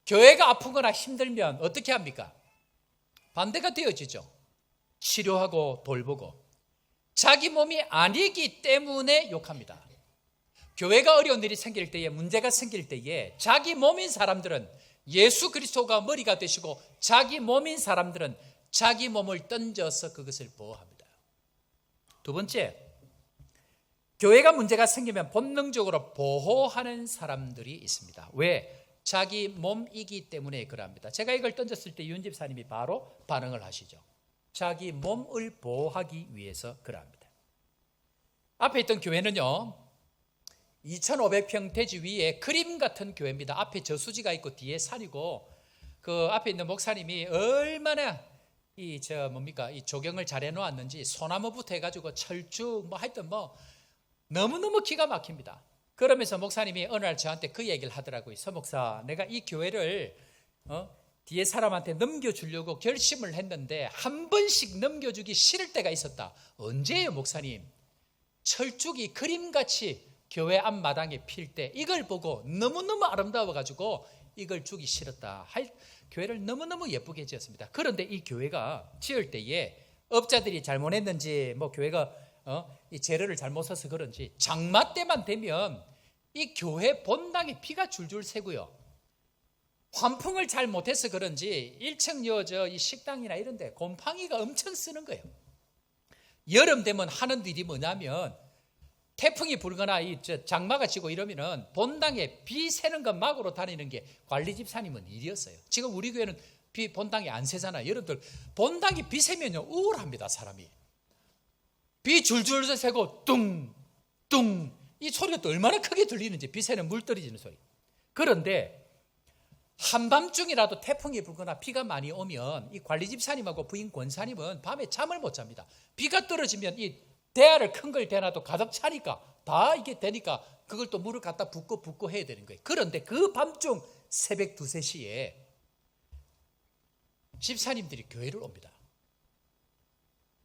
교회가 아프거나 힘들면 어떻게 합니까? 반대가 되어지죠. 치료하고 돌보고. 자기 몸이 아니기 때문에 욕합니다. 교회가 어려운 일이 생길 때에, 문제가 생길 때에 자기 몸인 사람들은 예수 그리스도가 머리가 되시고 자기 몸인 사람들은 자기 몸을 던져서 그것을 보호합니다. 두 번째, 교회가 문제가 생기면 본능적으로 보호하는 사람들이 있습니다. 왜? 자기 몸이기 때문에 그럽니다. 제가 이걸 던졌을 때 윤 집사님이 바로 반응을 하시죠. 자기 몸을 보호하기 위해서 그럽니다. 앞에 있던 교회는요, 2500평 대지 위에 그림 같은 교회입니다. 앞에 저수지가 있고 뒤에 산이고, 그 앞에 있는 목사님이 얼마나 이 조경을 잘 해놓았는지 소나무부터 해가지고 철쭉 하여튼 너무너무 기가 막힙니다. 그러면서 목사님이 어느 날 저한테 그 얘기를 하더라고요. 서목사, 내가 이 교회를 뒤에 사람한테 넘겨주려고 결심을 했는데 한 번씩 넘겨주기 싫을 때가 있었다. 언제예요 목사님? 철쭉이 그림같이 교회 앞마당에 필 때 이걸 보고 너무너무 아름다워가지고 이걸 주기 싫었다. 교회를 너무너무 예쁘게 지었습니다. 그런데 이 교회가 지을 때에 업자들이 잘못했는지 교회가 이 재료를 잘못 써서 그런지 장마 때만 되면 이 교회 본당에 비가 줄줄 새고요. 환풍을 잘 못해서 그런지 1층 이 식당이나 이런 데 곰팡이가 엄청 쓰는 거예요. 여름 되면 하는 일이 뭐냐면 태풍이 불거나 장마가 지고 이러면은 본당에 비 새는 것 막으로 다니는 게 관리집사님은 일이었어요. 지금 우리 교회는 비 본당에 안 새잖아요. 여러분들 본당이 비 새면요 우울합니다. 사람이 비 줄줄 새고 뚱뚱 이 소리가 또 얼마나 크게 들리는지, 빗에는 물 떨어지는 소리. 그런데 한밤중이라도 태풍이 불거나 비가 많이 오면 이 관리 집사님하고 부인 권사님은 밤에 잠을 못 잡니다. 비가 떨어지면 이 대야를 큰 걸 대놔도 가득 차니까, 다 이게 되니까 그걸 또 물을 갖다 붓고 해야 되는 거예요. 그런데 그 밤중 새벽 2, 3시에 집사님들이 교회를 옵니다.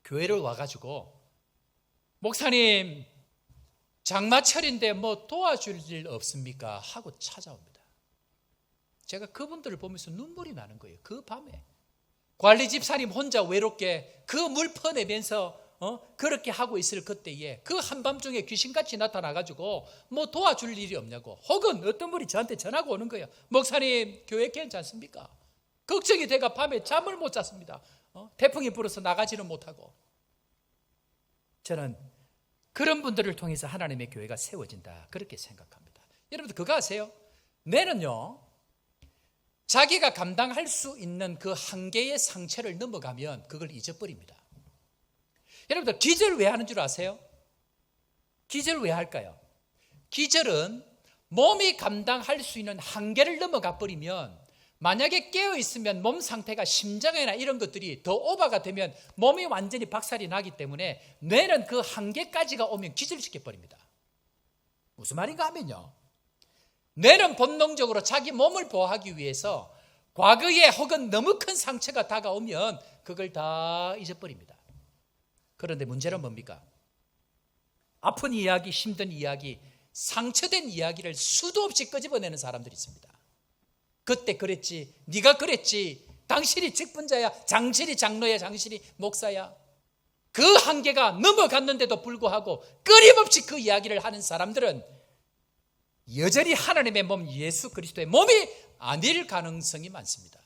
교회를 와가지고 목사님 장마철인데 뭐 도와줄 일 없습니까? 하고 찾아옵니다. 제가 그분들을 보면서 눈물이 나는 거예요. 그 밤에 관리 집사님 혼자 외롭게 그 물 퍼내면서 그렇게 하고 있을 그때에 그 한밤중에 귀신같이 나타나가지고 뭐 도와줄 일이 없냐고, 혹은 어떤 분이 저한테 전화가 오는 거예요. 목사님 교회 괜찮습니까? 걱정이 돼가 밤에 잠을 못 잤습니다. 태풍이 불어서 나가지는 못하고. 저는 그런 분들을 통해서 하나님의 교회가 세워진다, 그렇게 생각합니다. 여러분들 그거 아세요? 뇌는요, 자기가 감당할 수 있는 그 한계의 상처를 넘어가면 그걸 잊어버립니다. 여러분들 기절 왜 하는 줄 아세요? 기절 왜 할까요? 기절은 몸이 감당할 수 있는 한계를 넘어가 버리면, 만약에 깨어있으면 몸 상태가 심장이나 이런 것들이 더 오버가 되면 몸이 완전히 박살이 나기 때문에 뇌는 그 한계까지가 오면 기절시켜 버립니다. 무슨 말인가 하면요, 뇌는 본능적으로 자기 몸을 보호하기 위해서 과거에 혹은 너무 큰 상처가 다가오면 그걸 다 잊어버립니다. 그런데 문제는 뭡니까? 아픈 이야기, 힘든 이야기, 상처된 이야기를 수도 없이 끄집어내는 사람들이 있습니다. 그때 그랬지, 네가 그랬지, 당신이 직분자야, 당신이 장로야, 당신이 목사야. 그 한계가 넘어갔는데도 불구하고 끊임없이 그 이야기를 하는 사람들은 여전히 하나님의 몸 예수 그리스도의 몸이 아닐 가능성이 많습니다.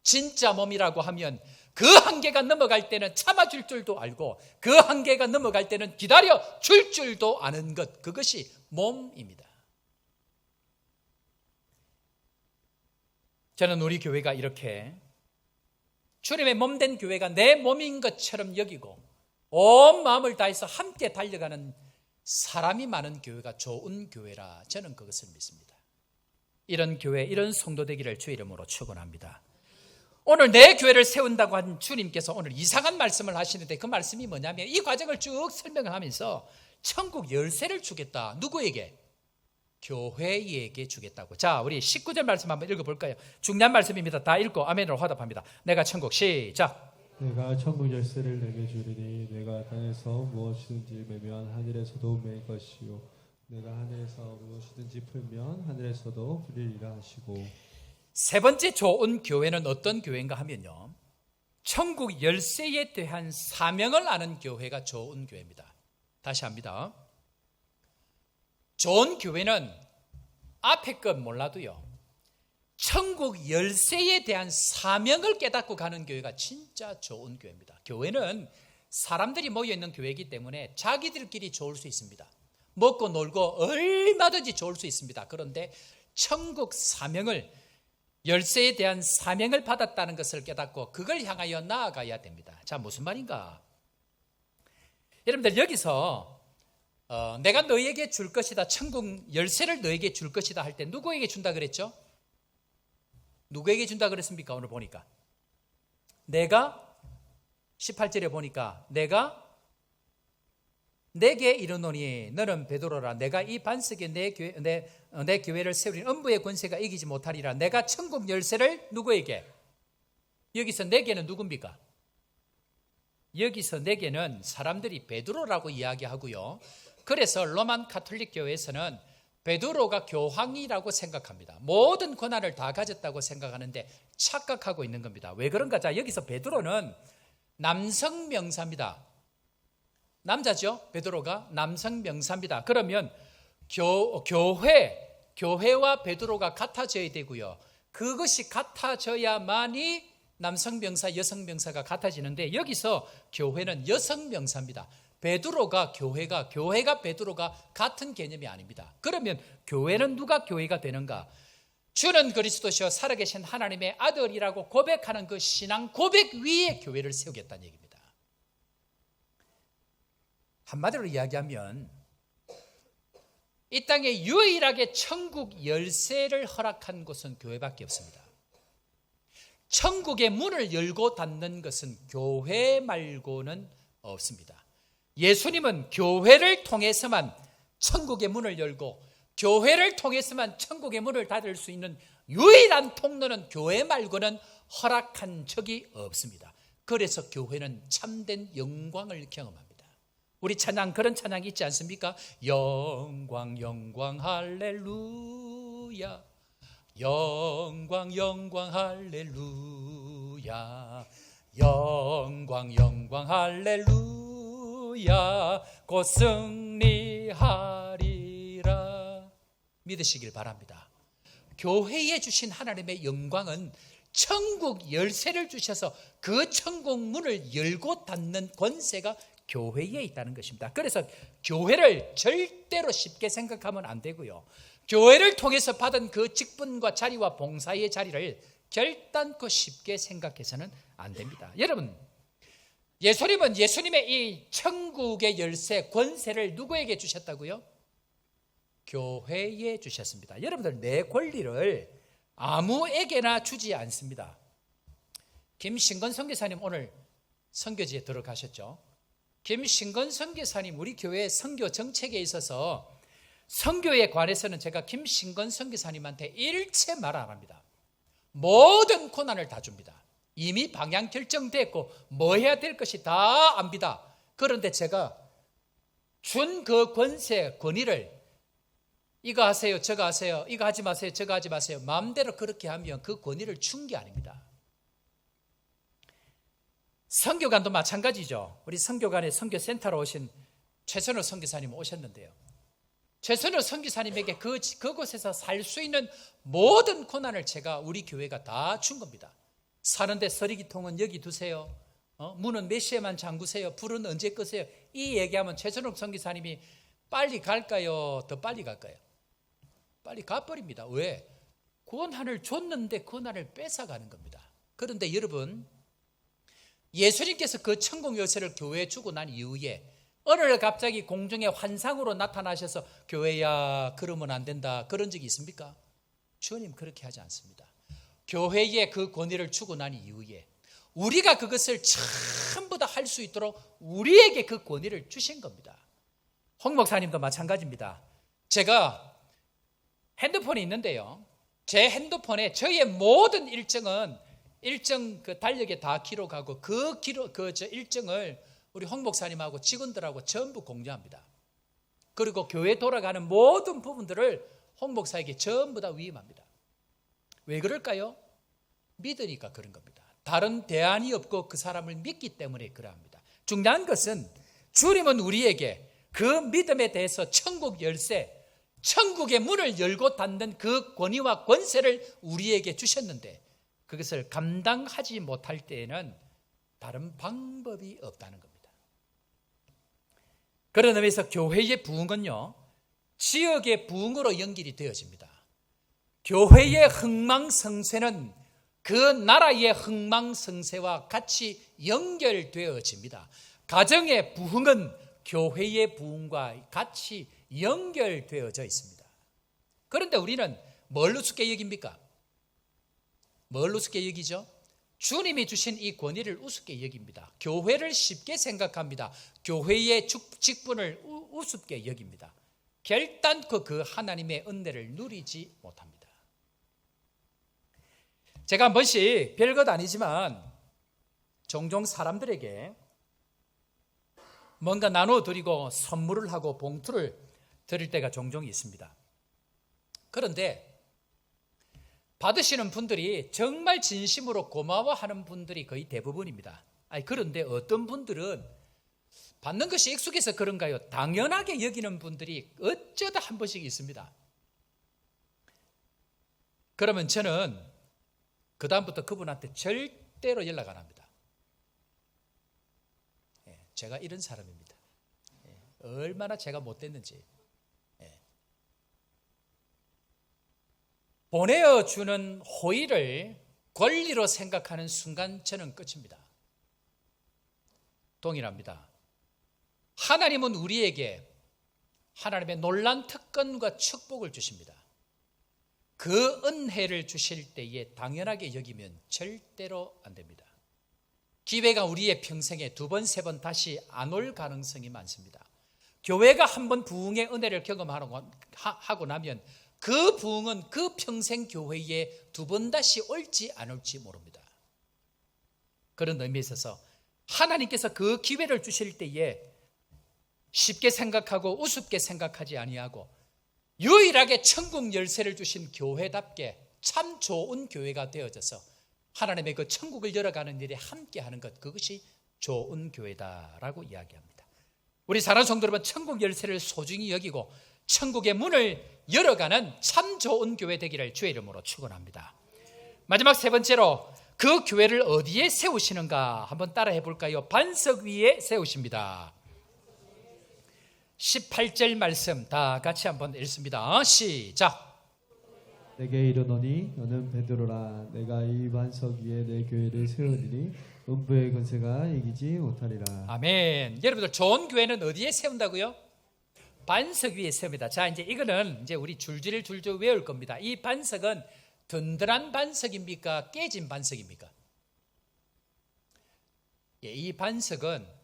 진짜 몸이라고 하면 그 한계가 넘어갈 때는 참아줄 줄도 알고, 그 한계가 넘어갈 때는 기다려 줄 줄도 아는 것, 그것이 몸입니다. 저는 우리 교회가 이렇게 주님의 몸된 교회가 내 몸인 것처럼 여기고 온 마음을 다해서 함께 달려가는 사람이 많은 교회가 좋은 교회라, 저는 그것을 믿습니다. 이런 교회, 이런 성도 되기를 주의 이름으로 축원합니다. 오늘 내 교회를 세운다고 한 주님께서 오늘 이상한 말씀을 하시는데, 그 말씀이 뭐냐면 이 과정을 쭉 설명을 하면서 천국 열쇠를 주겠다. 누구에게? 교회에게 주겠다고. 자, 우리 19절 말씀 한번 읽어볼까요? 중요한 말씀입니다. 다 읽고 아멘으로 화답합니다. 내가 천국, 시작. 내가 천국 열쇠를 내게 주리니 내가 땅에서 무엇이든지 매면 하늘에서도 맬 것이요 내가 하늘에서 무엇이든지 풀면 하늘에서도 풀리리라 하시고. 세 번째 좋은 교회는 어떤 교회인가 하면요, 천국 열쇠에 대한 사명을 아는 교회가 좋은 교회입니다. 다시 합니다. 좋은 교회는 앞에 것 몰라도요, 천국 열쇠에 대한 사명을 깨닫고 가는 교회가 진짜 좋은 교회입니다. 교회는 사람들이 모여있는 교회이기 때문에 자기들끼리 좋을 수 있습니다. 먹고 놀고 얼마든지 좋을 수 있습니다. 그런데 천국 사명을, 열쇠에 대한 사명을 받았다는 것을 깨닫고 그걸 향하여 나아가야 됩니다. 자, 무슨 말인가? 여러분들 여기서 내가 너에게 줄 것이다, 천국 열쇠를 너에게 줄 것이다 할 때 누구에게 준다 그랬죠? 누구에게 준다 그랬습니까? 오늘 보니까 내가 18절에 보니까 내가 내게 이르노니 너는 베드로라. 내가 이 반석에 내 교회를 세우리니 음부의 권세가 이기지 못하리라. 내가 천국 열쇠를 누구에게? 여기서 내게는 누굽니까? 여기서 내게는 사람들이 베드로라고 이야기하고요, 그래서 로만 가톨릭 교회에서는 베드로가 교황이라고 생각합니다. 모든 권한을 다 가졌다고 생각하는데 착각하고 있는 겁니다. 왜 그런가? 자, 여기서 베드로는 남성 명사입니다. 남자죠? 베드로가 남성 명사입니다. 그러면 교회와 베드로가 같아져야 되고요, 그것이 같아져야만이 남성 명사, 여성 명사가 같아지는데, 여기서 교회는 여성 명사입니다. 베드로가 교회가 베드로가 같은 개념이 아닙니다. 그러면 교회는 누가 교회가 되는가? 주는 그리스도시요 살아계신 하나님의 아들이라고 고백하는 그 신앙 고백 위에 교회를 세우겠다는 얘기입니다. 한마디로 이야기하면 이 땅에 유일하게 천국 열쇠를 허락한 곳은 교회밖에 없습니다. 천국의 문을 열고 닫는 것은 교회 말고는 없습니다. 예수님은 교회를 통해서만 천국의 문을 열고 교회를 통해서만 천국의 문을 닫을 수 있는 유일한 통로는 교회 말고는 허락한 적이 없습니다. 그래서 교회는 참된 영광을 경험합니다. 우리 찬양, 그런 찬양이 있지 않습니까? 영광 영광 할렐루야, 영광 영광 할렐루야, 영광 영광 할렐루야, 곧 승리하리라. 믿으시길 바랍니다. 교회에 주신 하나님의 영광은 천국 열쇠를 주셔서 그 천국 문을 열고 닫는 권세가 교회에 있다는 것입니다. 그래서 교회를 절대로 쉽게 생각하면 안 되고요, 교회를 통해서 받은 그 직분과 자리와 봉사의 자리를 결단코 쉽게 생각해서는 안 됩니다. 여러분, 예수님은 예수님의 이 천국의 열쇠 권세를 누구에게 주셨다고요? 교회에 주셨습니다. 여러분들, 내 권리를 아무에게나 주지 않습니다. 김신건 선교사님 오늘 선교지에 들어가셨죠? 김신건 선교사님 우리 교회 선교 정책에 있어서 선교에 관해서는 제가 김신건 선교사님한테 일체 말 안 합니다. 모든 고난을 다 줍니다. 이미 방향 결정됐고 뭐 해야 될 것이 다 압니다. 그런데 제가 준 그 권세, 권위를 이거 하세요, 저거 하세요, 이거 하지 마세요, 저거 하지 마세요, 마음대로 그렇게 하면 그 권위를 준 게 아닙니다. 선교관도 마찬가지죠. 우리 선교관에 선교센터로 오신 최선호 선교사님 오셨는데요, 최선호 선교사님에게 그곳에서 살 수 있는 모든 고난을 제가 우리 교회가 다 준 겁니다. 사는데 서리기통은 여기 두세요, 문은 몇 시에만 잠그세요, 불은 언제 끄세요, 이 얘기하면 최선호 선교사님이 빨리 갈까요, 더 빨리 갈까요? 빨리 가버립니다. 왜? 권한을 줬는데 권한을 뺏어가는 겁니다. 그런데 여러분, 예수님께서 그 천국 열쇠를 교회에 주고 난 이후에 어느 날 갑자기 공중에 환상으로 나타나셔서 교회야 그러면 안 된다 그런 적이 있습니까? 주님 그렇게 하지 않습니다. 교회에 그 권위를 주고 난 이후에 우리가 그것을 전부 다 할 수 있도록 우리에게 그 권위를 주신 겁니다. 홍 목사님도 마찬가지입니다. 제가 핸드폰이 있는데요, 제 핸드폰에 저의 모든 일정은 일정 그 달력에 다 기록하고 그 일정을 우리 홍 목사님하고 직원들하고 전부 공유합니다. 그리고 교회 돌아가는 모든 부분들을 홍 목사에게 전부 다 위임합니다. 왜 그럴까요? 믿으니까 그런 겁니다. 다른 대안이 없고 그 사람을 믿기 때문에 그러합니다. 중요한 것은 주님은 우리에게 그 믿음에 대해서 천국 열쇠, 천국의 문을 열고 닫는 그 권위와 권세를 우리에게 주셨는데 그것을 감당하지 못할 때에는 다른 방법이 없다는 겁니다. 그런 의미에서 교회의 부흥은요, 지역의 부흥으로 연결이 되어집니다. 교회의 흥망성쇠는 그 나라의 흥망성쇠와 같이 연결되어집니다. 가정의 부흥은 교회의 부흥과 같이 연결되어져 있습니다. 그런데 우리는 뭘 우습게 여깁니까? 뭘 우습게 여기죠? 주님이 주신 이 권위를 우습게 여깁니다. 교회를 쉽게 생각합니다. 교회의 직분을 우습게 여깁니다. 결단코 그 하나님의 은혜를 누리지 못합니다. 제가 한 번씩 별것 아니지만 종종 사람들에게 뭔가 나눠드리고 선물을 하고 봉투를 드릴 때가 종종 있습니다. 그런데 받으시는 분들이 정말 진심으로 고마워하는 분들이 거의 대부분입니다. 그런데 어떤 분들은 받는 것이 익숙해서 그런가요? 당연하게 여기는 분들이 어쩌다 한 번씩 있습니다. 그러면 저는 그 다음부터 그분한테 절대로 연락 안 합니다. 제가 이런 사람입니다. 얼마나 제가 못됐는지. 보내어주는 호의를 권리로 생각하는 순간 저는 끝입니다. 동일합니다. 하나님은 우리에게 하나님의 놀란 특권과 축복을 주십니다. 그 은혜를 주실 때에 당연하게 여기면 절대로 안 됩니다. 기회가 우리의 평생에 2번, 3번 다시 안 올 가능성이 많습니다. 교회가 한번 부흥의 은혜를 경험하고 나면 그 부흥은 그 평생 교회에 2번 다시 올지 안 올지 모릅니다. 그런 의미에 있어서 하나님께서 그 기회를 주실 때에 쉽게 생각하고 우습게 생각하지 아니하고 유일하게 천국 열쇠를 주신 교회답게 참 좋은 교회가 되어져서 하나님의 그 천국을 열어가는 일에 함께하는 것, 그것이 좋은 교회다라고 이야기합니다. 우리 사랑하는 성도 여러분, 천국 열쇠를 소중히 여기고 천국의 문을 열어가는 참 좋은 교회 되기를 주의 이름으로 축원합니다. 마지막 3번째로 그 교회를 어디에 세우시는가 한번 따라해 볼까요? 반석 위에 세우십니다. 18절 말씀 다 같이 한번 읽습니다. 시작. 내게 이르노니 너는 베드로라. 내가 이 반석 위에 내 교회를 세우리니 음부의 권세가 이기지 못하리라. 아멘. 여러분들, 좋은 교회는 어디에 세운다고요? 반석 위에 세웁니다. 자, 이제 이거는 이제 우리 줄줄 외울 겁니다. 이 반석은 든든한 반석입니까? 깨진 반석입니까? 예, 이 반석은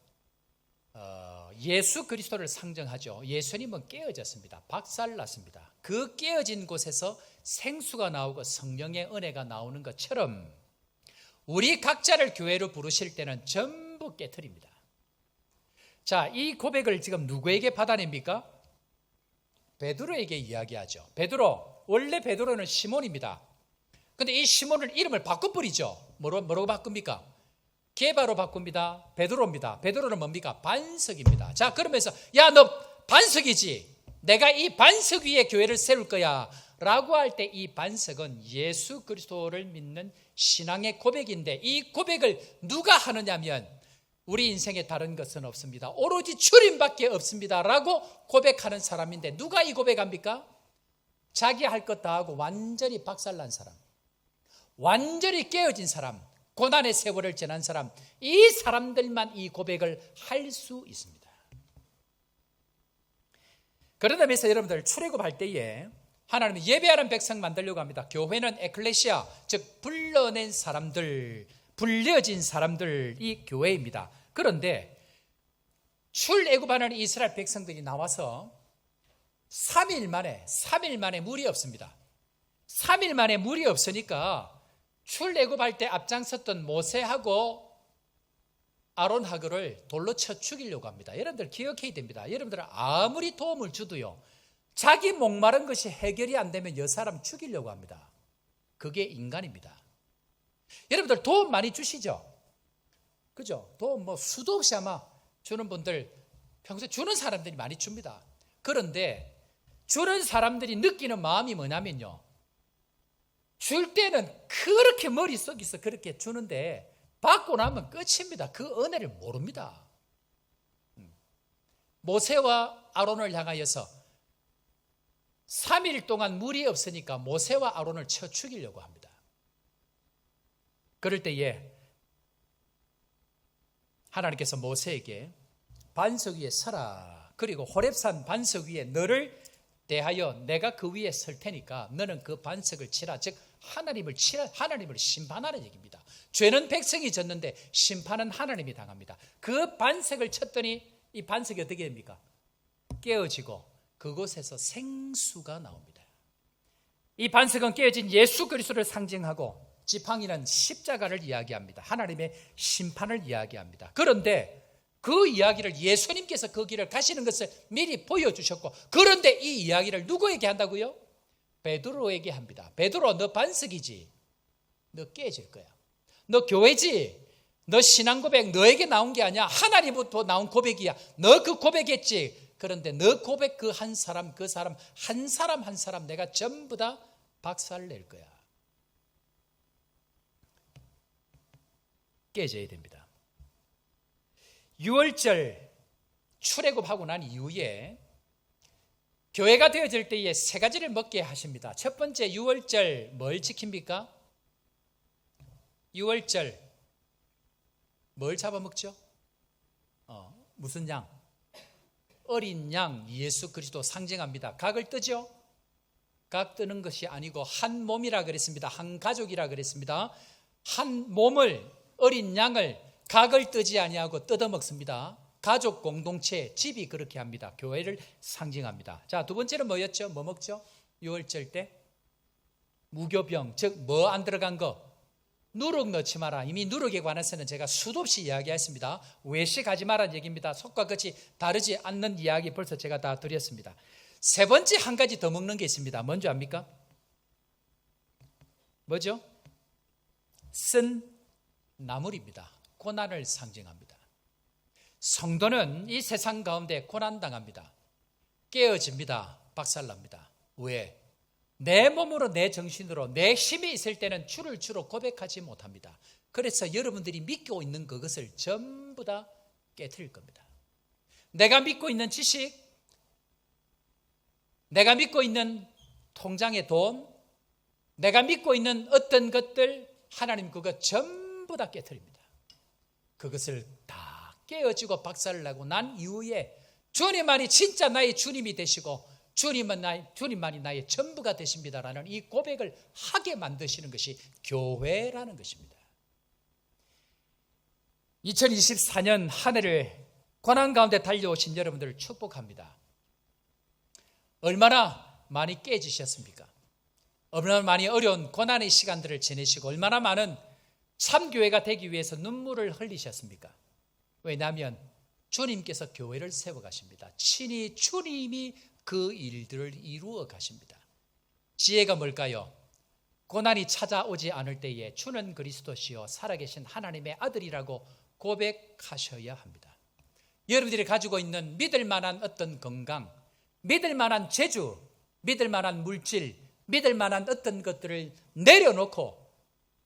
예수 그리스도를 상정하죠. 예수님은 깨어졌습니다. 박살났습니다. 그 깨어진 곳에서 생수가 나오고 성령의 은혜가 나오는 것처럼 우리 각자를 교회로 부르실 때는 전부 깨트립니다. 자, 이 고백을 지금 누구에게 받아냅니까? 베드로에게 이야기하죠. 베드로, 원래 베드로는 시몬입니다. 근데 이 시몬을 이름을 바꿔버리죠. 뭐로 바꿉니까? 게바로 바꿉니다. 베드로입니다. 베드로는 뭡니까? 반석입니다. 자, 그러면서 야, 너 반석이지? 내가 이 반석 위에 교회를 세울 거야 라고 할 때 이 반석은 예수 그리스도를 믿는 신앙의 고백인데, 이 고백을 누가 하느냐면 우리 인생에 다른 것은 없습니다. 오로지 주님밖에 없습니다 라고 고백하는 사람인데, 누가 이 고백합니까? 자기 할 것 다 하고 완전히 박살난 사람, 완전히 깨어진 사람, 고난의 세월을 지난 사람, 이 사람들만 이 고백을 할 수 있습니다. 그러다 면서 여러분들, 출애굽할 때에 하나님이 예배하는 백성 만들려고 합니다. 교회는 에클레시아, 즉 불러낸 사람들, 불려진 사람들이 교회입니다. 그런데 출애굽하는 이스라엘 백성들이 나와서 3일 만에 물이 없습니다. 3일 만에 물이 없으니까 출애굽할 때 앞장섰던 모세하고 아론하고를 돌로 쳐 죽이려고 합니다. 여러분들 기억해야 됩니다. 여러분들 아무리 도움을 주도요, 자기 목마른 것이 해결이 안 되면 여 사람 죽이려고 합니다. 그게 인간입니다. 여러분들 도움 많이 주시죠? 그죠? 도움 수도 없이 아마 주는 분들, 평소에 주는 사람들이 많이 줍니다. 그런데 주는 사람들이 느끼는 마음이 뭐냐면요, 줄 때는 그렇게 머릿속에서 그렇게 주는데 받고 나면 끝입니다. 그 은혜를 모릅니다. 모세와 아론을 향하여서 3일 동안 물이 없으니까 모세와 아론을 쳐 죽이려고 합니다. 그럴 때에 하나님께서 모세에게 반석 위에 서라, 그리고 호렙산 반석 위에 너를 대하여 내가 그 위에 설 테니까 너는 그 반석을 치라. 즉 하나님을 심판하는 얘기입니다. 죄는 백성이 졌는데 심판은 하나님이 당합니다. 그 반석을 쳤더니 이 반석이 어떻게 됩니까? 깨어지고 그곳에서 생수가 나옵니다. 이 반석은 깨어진 예수 그리스도를 상징하고 지팡이는 십자가를 이야기합니다. 하나님의 심판을 이야기합니다. 그런데 그 이야기를 예수님께서 그 길을 가시는 것을 미리 보여주셨고, 그런데 이 이야기를 누구에게 한다고요? 베드로에게 합니다. 베드로, 너 반석이지? 너 깨질 거야. 너 교회지? 너 신앙 고백 너에게 나온 게 아니야. 하나님부터 나온 고백이야. 너 그 고백했지? 그런데 너 고백 그 한 사람, 그 사람 한 사람 내가 전부 다 박살 낼 거야. 깨져야 됩니다. 6월절 출애굽하고 난 이후에 교회가 되어질 때에 3가지를 먹게 하십니다. 첫 번째, 6월절 뭘 지킵니까? 6월절 뭘 잡아먹죠? 무슨 양? 어린 양 예수 그리스도 상징합니다. 각을 뜨죠? 각 뜨는 것이 아니고 한 몸이라 그랬습니다. 한 가족이라 그랬습니다. 한 몸을, 어린 양을 각을 뜨지 아니하고 뜯어먹습니다. 가족 공동체, 집이 그렇게 합니다. 교회를 상징합니다. 자, 두 번째는 뭐였죠? 뭐 먹죠? 유월절 때 무교병, 즉 뭐 안 들어간 거, 누룩 넣지 마라. 이미 누룩에 관해서는 제가 수도 없이 이야기했습니다. 외식하지 마라는 얘기입니다. 속과 끝이 다르지 않는 이야기 벌써 제가 다 드렸습니다. 세 번째 한 가지 더 먹는 게 있습니다. 뭔지 압니까? 뭐죠? 쓴 나물입니다. 고난을 상징합니다. 성도는 이 세상 가운데 고난당합니다. 깨어집니다. 박살납니다. 왜? 내 몸으로, 내 정신으로, 내 힘이 있을 때는 주를 주로 고백하지 못합니다. 그래서 여러분들이 믿고 있는 그것을 전부 다 깨트릴 겁니다. 내가 믿고 있는 지식, 내가 믿고 있는 통장의 돈, 내가 믿고 있는 어떤 것들, 하나님 그것 전부 다 깨트립니다. 그것을 다 깨어지고 박살을 나고 난 이후에 주님만이 진짜 나의 주님이 되시고 주님만이 나의 전부가 되십니다라는 이 고백을 하게 만드시는 것이 교회라는 것입니다. 2024년 한 해를 고난 가운데 달려오신 여러분들을 축복합니다. 얼마나 많이 깨지셨습니까? 얼마나 많이 어려운 고난의 시간들을 지내시고 얼마나 많은 참교회가 되기 위해서 눈물을 흘리셨습니까? 왜냐하면 주님께서 교회를 세워가십니다. 친히 주님이 그 일들을 이루어 가십니다. 지혜가 뭘까요? 고난이 찾아오지 않을 때에 주는 그리스도시요 살아계신 하나님의 아들이라고 고백하셔야 합니다. 여러분들이 가지고 있는 믿을 만한 어떤 건강, 믿을 만한 재주, 믿을 만한 물질, 믿을 만한 어떤 것들을 내려놓고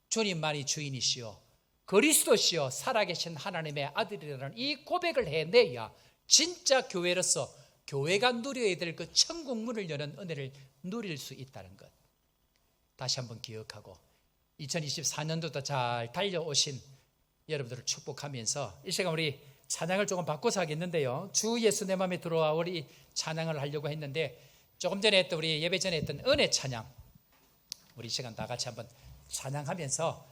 주님만이 주인이시요 그리스도시요 살아계신 하나님의 아들이라는 이 고백을 해내야 진짜 교회로서 교회가 누려야 될 그 천국 문을 여는 은혜를 누릴 수 있다는 것 다시 한번 기억하고 2024년도도 잘 달려오신 여러분들을 축복하면서 이 시간 우리 찬양을 조금 바꿔서 하겠는데요. 주 예수 내 맘에 들어와 우리 찬양을 하려고 했는데 조금 전에 했던 우리 예배 전에 했던 은혜 찬양 우리 시간 다 같이 한번 찬양하면서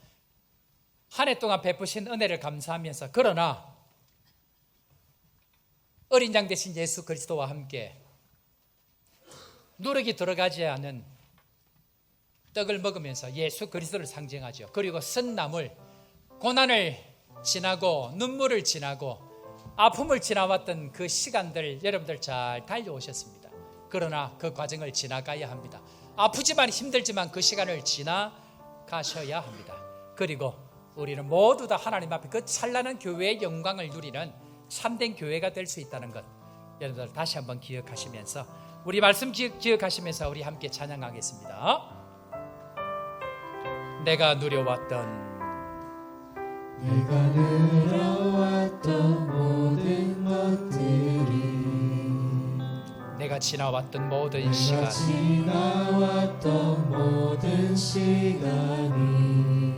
한 해 동안 베푸신 은혜를 감사하면서 그러나 어린 양 되신 예수 그리스도와 함께 누룩이 들어가지 않은 떡을 먹으면서 예수 그리스도를 상징하죠. 그리고 쓴 나물, 고난을 지나고 눈물을 지나고 아픔을 지나왔던 그 시간들 여러분들 잘 달려오셨습니다. 그러나 그 과정을 지나가야 합니다. 아프지만 힘들지만 그 시간을 지나가셔야 합니다. 그리고 우리는 모두 다 하나님 앞에 그 찬란한 교회의 영광을 누리는 참된 교회가 될 수 있다는 것 여러분들 다시 한번 기억하시면서 우리 말씀 기억하시면서 우리 함께 찬양하겠습니다. 내가 누려왔던 모든 것들이 내가 지나왔던 모든 시간 지나왔던 모든 시간이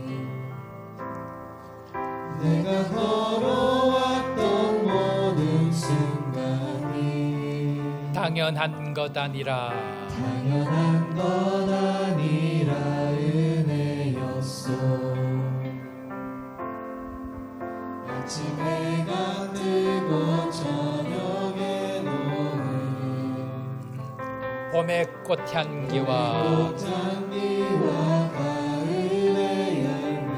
내가 걸어왔던 모든 순간이 당연한 것 아니라 당연한 것 아니라 은혜였소. 아침 해가 뜨고 저녁에 노는 봄의 꽃향기와 꽃향기와 가을의 열매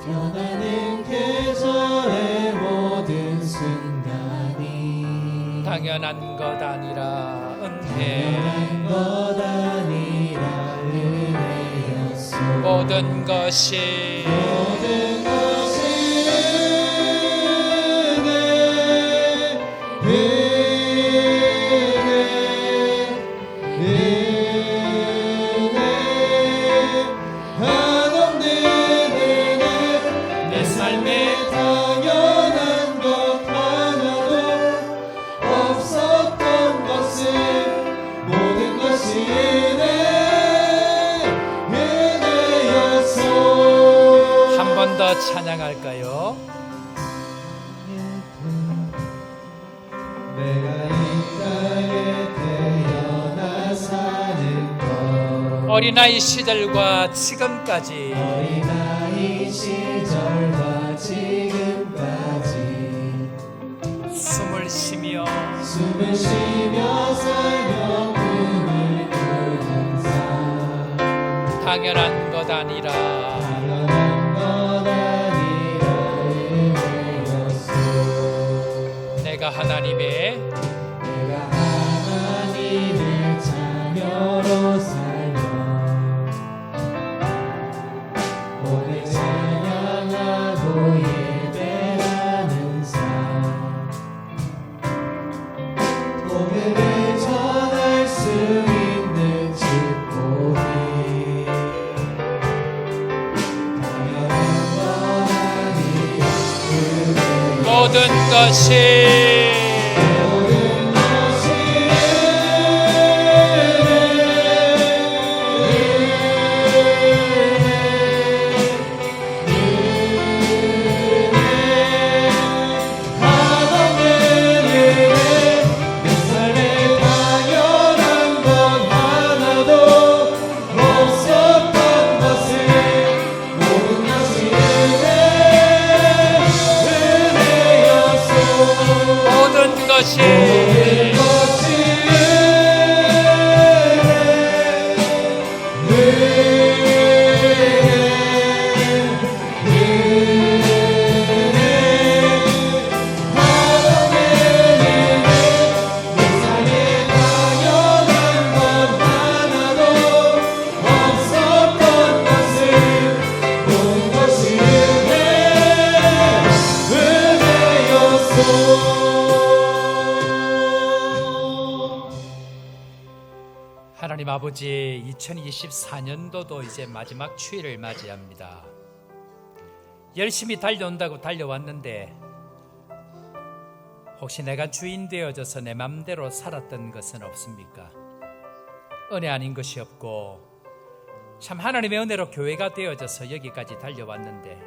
변하는 계절의 모든 순간이 당연한 것 아니라 은혜 당연한 것 아니라 은혜였소. 모든 것이 내 삶에 당연한 것 하나도 없었던 것은 모든 것이 은혜였소. 한 번 더 찬양할까요? 어린아이 시절과 지금까지 어린아이 시절과 지금까지 숨을 쉬며 숨을 쉬며 살며 꿈을 꾸는 삶 당연한 것 아니라 당연한 것 아니라 은혜였소 내가 하나님의 자녀로 살며 오늘 찬양하고 예배하는 삶 복음을 전할 수 있는 축복이 당연한 건 아니라 모든 것이 모든 것이 하나님 아버지, 2024년도도 이제 마지막 추일을 맞이합니다. 열심히 달려온다고 달려왔는데 혹시 내가 주인 되어져서 내 맘대로 살았던 것은 없습니까? 은혜 아닌 것이 없고 참 하나님의 은혜로 교회가 되어져서 여기까지 달려왔는데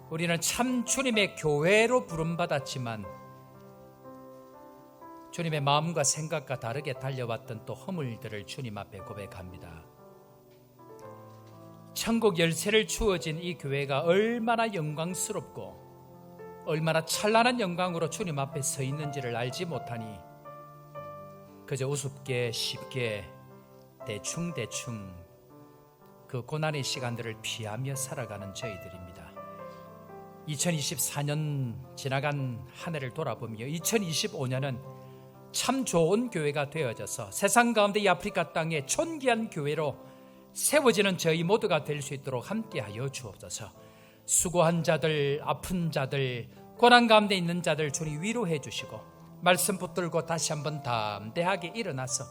우리는 참 주님의 교회로 부름받았지만 주님의 마음과 생각과 다르게 달려왔던 또 허물들을 주님 앞에 고백합니다. 천국 열쇠를 주어진 이 교회가 얼마나 영광스럽고 얼마나 찬란한 영광으로 주님 앞에 서 있는지를 알지 못하니 그저 우습게 쉽게 대충 그 고난의 시간들을 피하며 살아가는 저희들입니다. 2024년 지나간 한 해를 돌아보며 2025년은 참 좋은 교회가 되어져서 세상 가운데 이 아프리카 땅에 존귀한 교회로 세워지는 저희 모두가 될 수 있도록 함께하여 주옵소서. 수고한 자들, 아픈 자들, 고난 가운데 있는 자들 주님 위로해 주시고 말씀 붙들고 다시 한번 담대하게 일어나서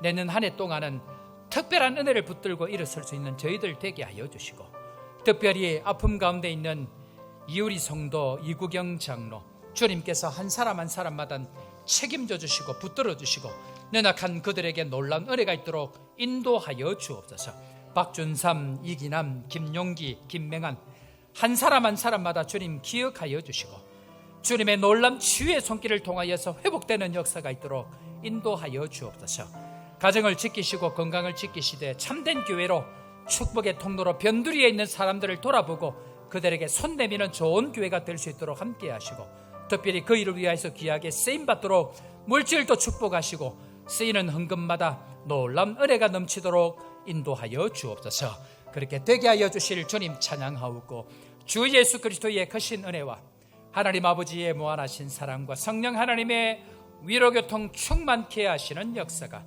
내년 한 해 동안은 특별한 은혜를 붙들고 일어설 수 있는 저희들 되게 하여 주시고 특별히 아픔 가운데 있는 이우리 성도 이구경 장로 주님께서 한 사람 한 사람마다 책임져 주시고 붙들어 주시고 연약한 그들에게 놀라운 은혜가 있도록 인도하여 주옵소서. 박준삼, 이기남, 김용기, 김맹한 한 사람 한 사람마다 주님 기억하여 주시고 주님의 놀라운 치유의 손길을 통하여서 회복되는 역사가 있도록 인도하여 주옵소서. 가정을 지키시고 건강을 지키시되 참된 교회로 축복의 통로로 변두리에 있는 사람들을 돌아보고 그들에게 손 내미는 좋은 교회가 될 수 있도록 함께 하시고 특별히 그 일을 위하여서 귀하게 쓰임받도록 물질도 축복하시고 쓰이는 헌금마다 놀라운 은혜가 넘치도록 인도하여 주옵소서. 그렇게 되게 하여 주실 주님 찬양하옵고 주 예수 그리스도의 크신 은혜와 하나님 아버지의 무한하신 사랑과 성령 하나님의 위로교통 충만케 하시는 역사가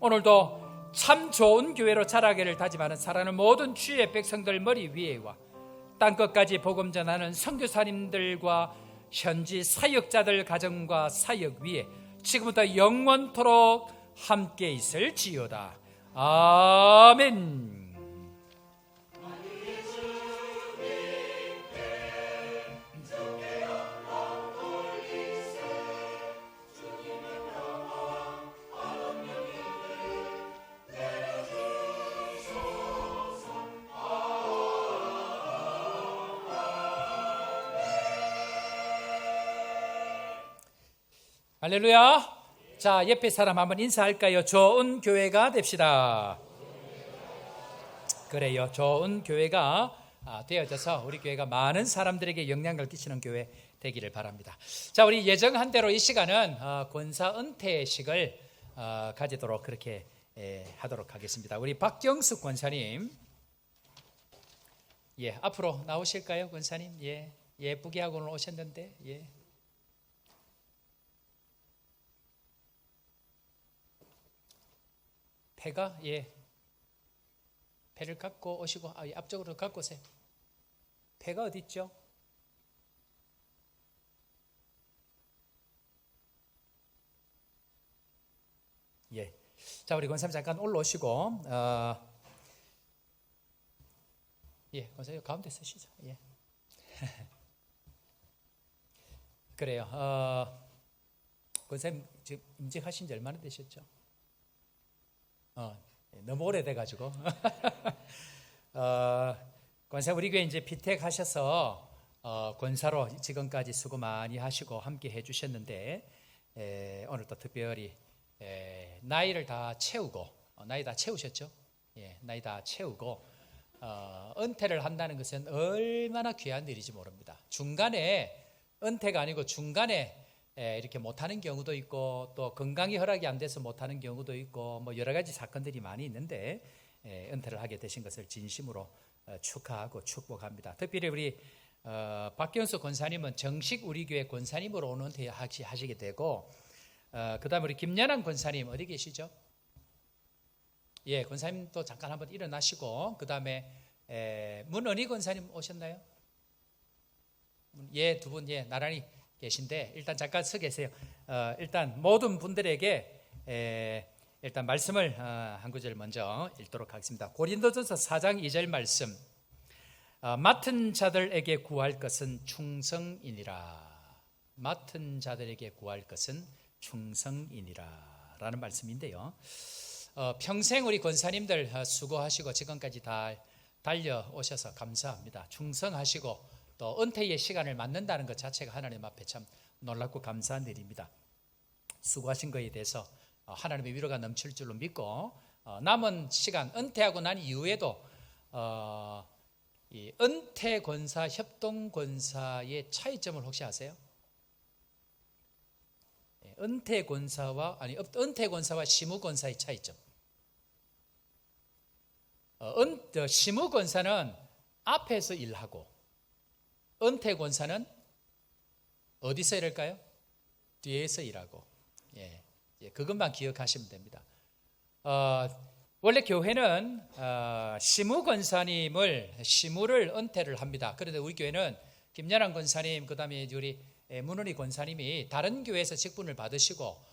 오늘도 참 좋은 교회로 자라기를 다짐하는 사랑하는 모든 주의 백성들 머리 위에와 땅끝까지 복음 전하는 선교사님들과 현지 사역자들 가정과 사역 위에 지금부터 영원토록 함께 있을지어다. 아멘. 할렐루야. 자, 옆에 사람 한번 인사할까요? 좋은 교회가 됩시다. 그래요. 좋은 교회가 되어져서 우리 교회가 많은 사람들에게 영향을 끼치는 교회 되기를 바랍니다. 자, 우리 예정한 대로 이 시간은 권사 은퇴식을 가지도록 그렇게 하도록 하겠습니다. 우리 박경숙 권사님, 앞으로 나오실까요, 권사님? 예쁘게 하고 오늘 오셨는데, 패가 패를 갖고 오시고 앞쪽으로 갖고 오세요. 패가 어디 있죠? 자, 우리 권사님 잠깐 올라오시고, 권사님 가운데 서시죠. 그래요. 권사님 지금 임직하신 지 얼마나 되셨죠? 너무 오래돼가지고. 권사님 우리 교회 이제 피택하셔서 권사로 지금까지 수고 많이 하시고 함께 해주셨는데, 오늘 또 특별히 나이를 다 채우고, 나이 다 채우셨죠? 나이 다 채우고 은퇴를 한다는 것은 얼마나 귀한 일인지 모릅니다. 중간에 은퇴가 아니고 중간에 이렇게 못하는 경우도 있고, 또 건강이 허락이 안 돼서 못하는 경우도 있고, 뭐 여러 가지 사건들이 많이 있는데 은퇴를 하게 되신 것을 진심으로 축하하고 축복합니다. 특별히 우리 박경수 권사님은 정식 우리 교회 권사님으로 오늘 은퇴하시게 되고, 그 다음에 우리 김연한 권사님 어디 계시죠? 권사님도 잠깐 한번 일어나시고, 그 다음에 문은희 권사님 오셨나요? 두 분 나란히 계신데 일단 잠깐 서 계세요. 일단 모든 분들에게 일단 말씀을 한 구절 먼저 읽도록 하겠습니다. 고린도전서 4장 2절 말씀. 맡은 자들에게 구할 것은 충성이니라. 맡은 자들에게 구할 것은 충성이니라 라는 말씀인데요. 평생 우리 권사님들 수고하시고 지금까지 다 달려오셔서 감사합니다. 충성하시고 또 은퇴의 시간을 맞는다는 것 자체가 하나님 앞에 참 놀랍고 감사한 일입니다. 수고하신 것에 대해서 하나님의 위로가 넘칠 줄로 믿고, 남은 시간 은퇴하고 난 이후에도 이 은퇴 권사, 협동 권사의 차이점을 혹시 아세요? 은퇴 권사와 시무 권사의 차이점. 시무 권사는 앞에서 일하고, 은퇴 권사는 어디서 일할까요? 뒤에서 일하고. 그것만 기억하시면 됩니다. 원래 교회는 시무 권사님을 시무를 은퇴를 합니다. 그런데 우리 교회는 김연한 권사님, 그다음에 우리 문은희 권사님이 다른 교회에서 직분을 받으시고,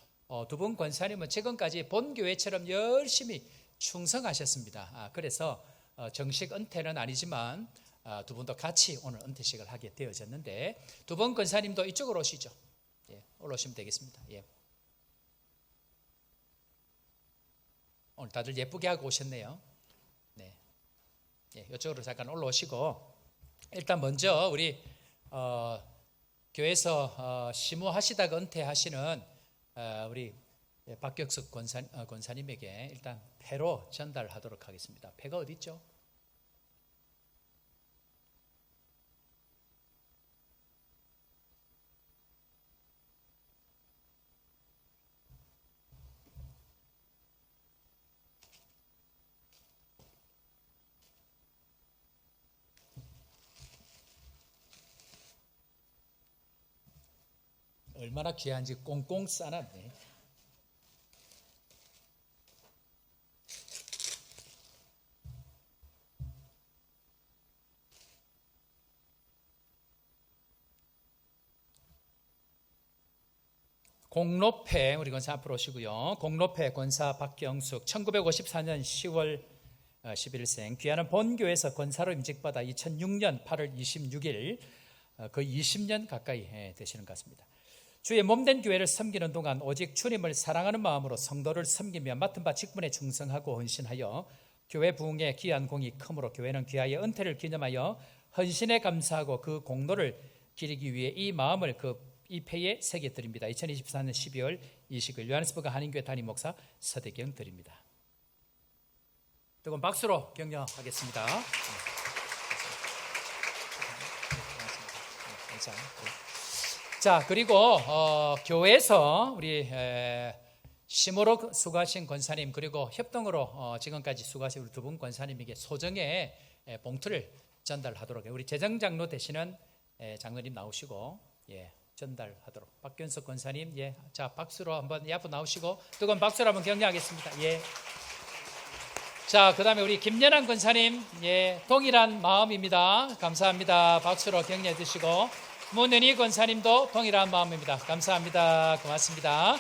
두 분 권사님은 지금까지 본 교회처럼 열심히 충성하셨습니다. 그래서 정식 은퇴는 아니지만 두 분도 같이 오늘 은퇴식을 하게 되어졌는데, 두 분 권사님도 이쪽으로 오시죠. 올라오시면 되겠습니다. 오늘 다들 예쁘게 하고 오셨네요. 이쪽으로 잠깐 올라오시고, 일단 먼저 우리 교회에서 시무하시다가 은퇴하시는 우리 박경숙 권사님에게 일단 패로 전달하도록 하겠습니다. 패가 어디 있죠? 얼마나 귀한지 꽁꽁 싸놨네. 공로패 우리 권사 앞으로 오시고요. 공로패 권사 박경숙 1954년 10월 11일생, 귀하는 본교에서 권사로 임직받아 2006년 8월 26일 거의 20년 가까이 되시는 것 같습니다. 주의 몸된 교회를 섬기는 동안 오직 주님을 사랑하는 마음으로 성도를 섬기며 맡은 바 직분에 충성하고 헌신하여 교회 부흥에 기여한 공이 크므로 교회는 귀하여 은퇴를 기념하여 헌신에 감사하고 그 공로를 기리기 위해 이 마음을 이 패에 새겨드립니다. 2024년 12월 20일 요하네스버그 한인교회 담임 목사 서대경 드립니다. 뜨거운 박수로 격려하겠습니다. 자, 그리고 교회에서 우리 심호로 수고하신 권사님, 그리고 협동으로 지금까지 수고하신 우리 두 분 권사님에게 소정의 봉투를 전달하도록 해요. 우리 재정장로 되시는 장로님 나오시고 전달하도록. 박균석 권사님, 자, 박수로 한번 앞으로 나오시고 뜨거운 박수로 한번 격려하겠습니다. 자, 그 다음에 우리 김연한 권사님, 동일한 마음입니다. 감사합니다. 박수로 격려해 주시고, 문은희 권사님도 동일한 마음입니다. 감사합니다. 고맙습니다.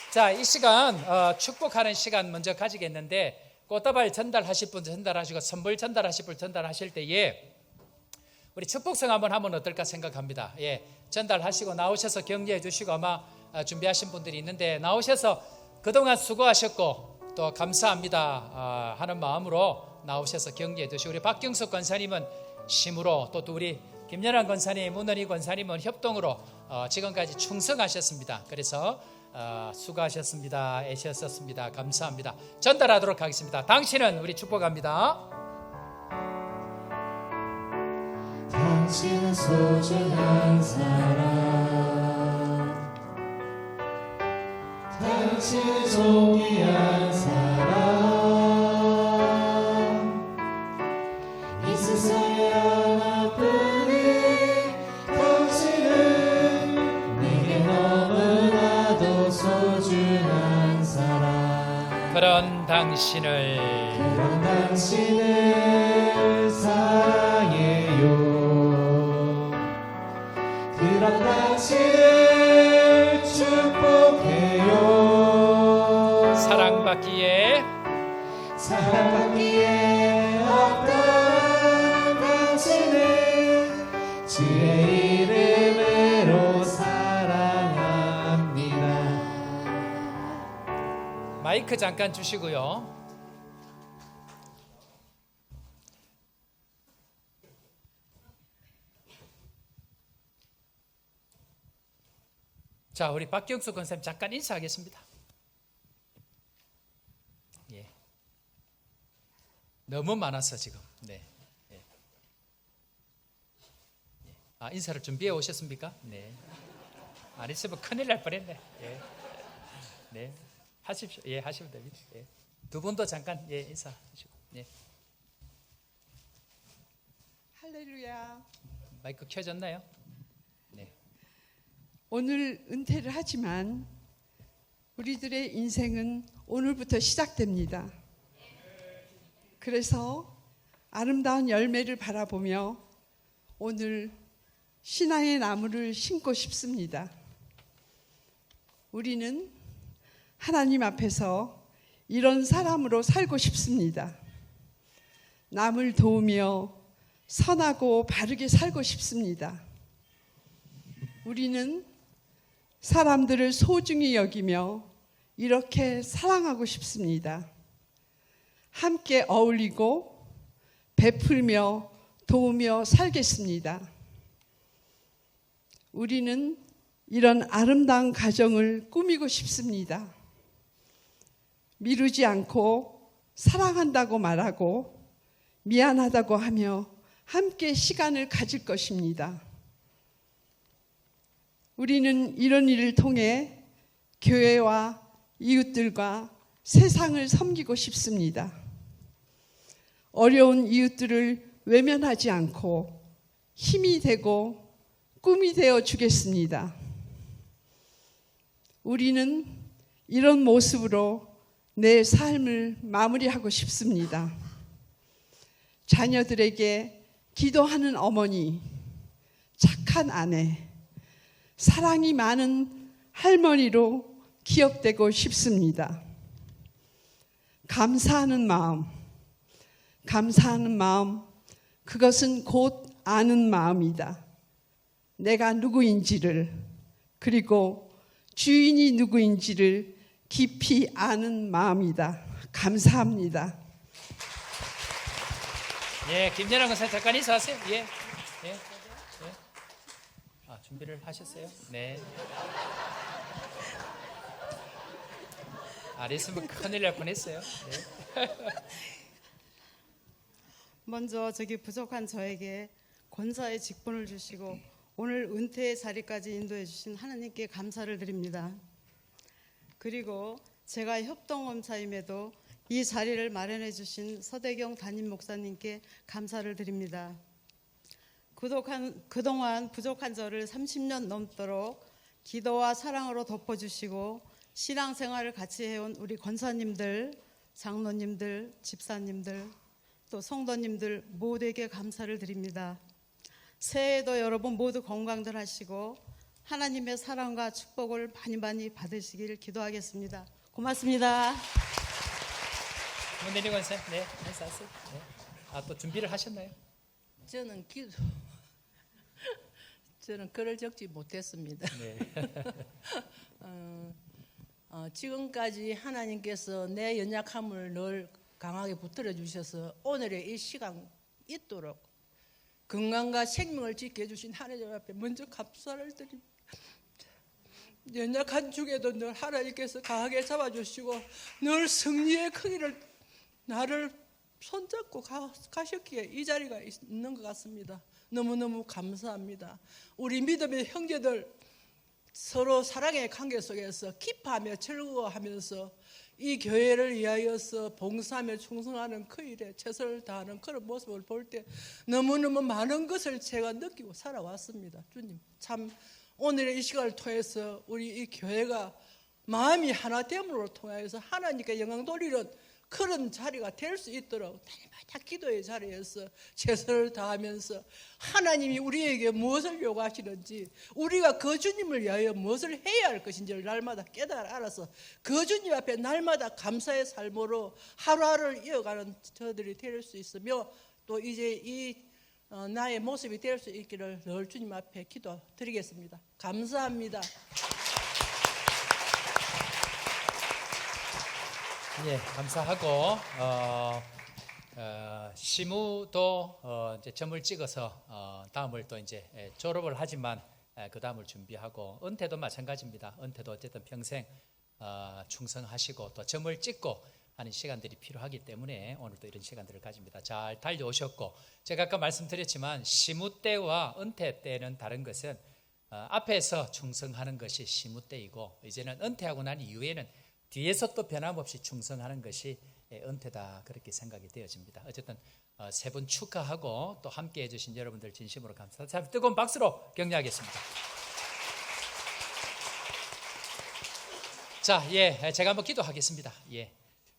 자, 이 시간 축복하는 시간 먼저 가지겠는데, 꽃다발 전달하실 분 전달하시고 선물 전달하실 분 전달하실 때에 우리 축복성 한번 하면 어떨까 생각합니다. 전달하시고 나오셔서 격려해 주시고, 아마 준비하신 분들이 있는데 나오셔서 그동안 수고하셨고 또 감사합니다 하는 마음으로 나오셔서 격려해 주시고, 우리 박경석 권사님은 심으로, 또 우리 김연한 권사님, 문은희 권사님은 협동으로 지금까지 충성하셨습니다. 그래서 수고하셨습니다. 애쓰셨습니다. 감사합니다. 전달하도록 하겠습니다. 당신은 우리 축복합니다. 당신은 소중한 사람, 당신은 존귀한 사람, 이 세상에 하나뿐인 당신은 내게 너무나도 소중한 사람. 그런 당신을 사랑해요. 그런 당신을 축복해요. 사랑받기에 없던 당신을 주의 이름으로 사랑합니다. 마이크 잠깐 주시고요. 자, 우리 박경수 권사님 잠깐 인사하겠습니다. 너무 많아서 지금. 인사를 준비해 오셨습니까? 네. 안 했으면 큰일 날 뻔했네. 하십시오. 하시면 됩니다. 두 분도 잠깐 인사하시고. 할렐루야. 마이크 켜졌나요? 오늘 은퇴를 하지만 우리들의 인생은 오늘부터 시작됩니다. 그래서 아름다운 열매를 바라보며 오늘 신앙의 나무를 심고 싶습니다. 우리는 하나님 앞에서 이런 사람으로 살고 싶습니다. 남을 도우며 선하고 바르게 살고 싶습니다. 우리는 사람들을 소중히 여기며 이렇게 사랑하고 싶습니다. 함께 어울리고 베풀며 도우며 살겠습니다. 우리는 이런 아름다운 가정을 꾸미고 싶습니다. 미루지 않고 사랑한다고 말하고 미안하다고 하며 함께 시간을 가질 것입니다. 우리는 이런 일을 통해 교회와 이웃들과 세상을 섬기고 싶습니다. 어려운 이웃들을 외면하지 않고 힘이 되고 꿈이 되어 주겠습니다. 우리는 이런 모습으로 내 삶을 마무리하고 싶습니다. 자녀들에게 기도하는 어머니, 착한 아내, 사랑이 많은 할머니로 기억되고 싶습니다. 감사하는 마음, 그것은 곧 아는 마음이다. 내가 누구인지를, 그리고 주인이 누구인지를 깊이 아는 마음이다. 감사합니다. 김연아 권사님 잠깐 인사하세요. 준비를 하셨어요? 네. 안 했으면 큰일 날 뻔했어요. 먼저 저기 부족한 저에게 권사의 직분을 주시고 오늘 은퇴의 자리까지 인도해 주신 하나님께 감사를 드립니다. 그리고 제가 협동검사임에도 이 자리를 마련해 주신 서대경 담임 목사님께 감사를 드립니다. 그동안 부족한 저를 30년 넘도록 기도와 사랑으로 덮어주시고 신앙생활을 같이 해온 우리 권사님들, 장로님들, 집사님들, 또 성도님들 모두에게 감사를 드립니다. 새해에도 여러분 모두 건강들 하시고 하나님의 사랑과 축복을 많이 받으시길 기도하겠습니다. 고맙습니다. 문대리 권사, 네, 인사하세요. 네. 또 준비를 하셨나요? 저는 글을 적지 못했습니다. 네. 지금까지 하나님께서 내 연약함을 늘 강하게 붙들어 주셔서 오늘의 이 시간 있도록 건강과 생명을 지켜주신 하나님 앞에 먼저 감사를 드립니다. 연약한 중에도 늘 하나님께서 강하게 잡아주시고 늘 승리의 크기를 나를 손잡고 가셨기에 이 자리가 있는 것 같습니다. 너무너무 감사합니다. 우리 믿음의 형제들 서로 사랑의 관계 속에서 기뻐하며 즐거워하면서 이 교회를 위하여서 봉사하며 충성하는 그 일에 최선을 다하는 그런 모습을 볼 때 너무너무 많은 것을 제가 느끼고 살아왔습니다. 주님, 참 오늘의 이 시간을 통해서 우리 이 교회가 마음이 하나 됨으로 통하여서 하나님께 영광 돌리는 그런 자리가 될 수 있도록 날마다 기도의 자리에서 최선을 다하면서 하나님이 우리에게 무엇을 요구하시는지 우리가 그 주님을 위하여 무엇을 해야 할 것인지를 날마다 깨달아 알아서 그 주님 앞에 날마다 감사의 삶으로 하루하루를 이어가는 저들이 될 수 있으며 또 이제 이 나의 모습이 될 수 있기를 늘 주님 앞에 기도드리겠습니다. 감사합니다. 예, 감사하고 시무도 이제 점을 찍어서 다음을 또 이제 졸업을 하지만 그 다음을 준비하고 은퇴도 마찬가지입니다. 은퇴도 어쨌든 평생 충성하시고 또 점을 찍고 하는 시간들이 필요하기 때문에 오늘도 이런 시간들을 가집니다. 잘 달려오셨고 제가 아까 말씀드렸지만 시무 때와 은퇴 때는 다른 것은 앞에서 충성하는 것이 시무 때이고 이제는 은퇴하고 난 이후에는 뒤에서 또 변함없이 충성하는 것이 은퇴다 그렇게 생각이 되어집니다. 어쨌든 세 분 축하하고 또 함께 해주신 여러분들 진심으로 감사합니다. 뜨거운 박수로 격려하겠습니다. 자, 제가 한번 기도하겠습니다.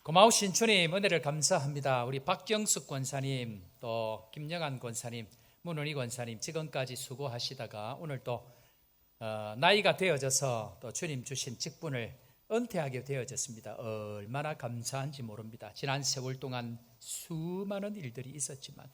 고마우신 주님 은혜를 감사합니다. 우리 박경숙 권사님 또 김영환 권사님 문은희 권사님 지금까지 수고하시다가 오늘 또 나이가 되어져서 또 주님 주신 직분을 은퇴하게 되어졌습니다. 얼마나 감사한지 모릅니다. 지난 세월 동안 수많은 일들이 있었지만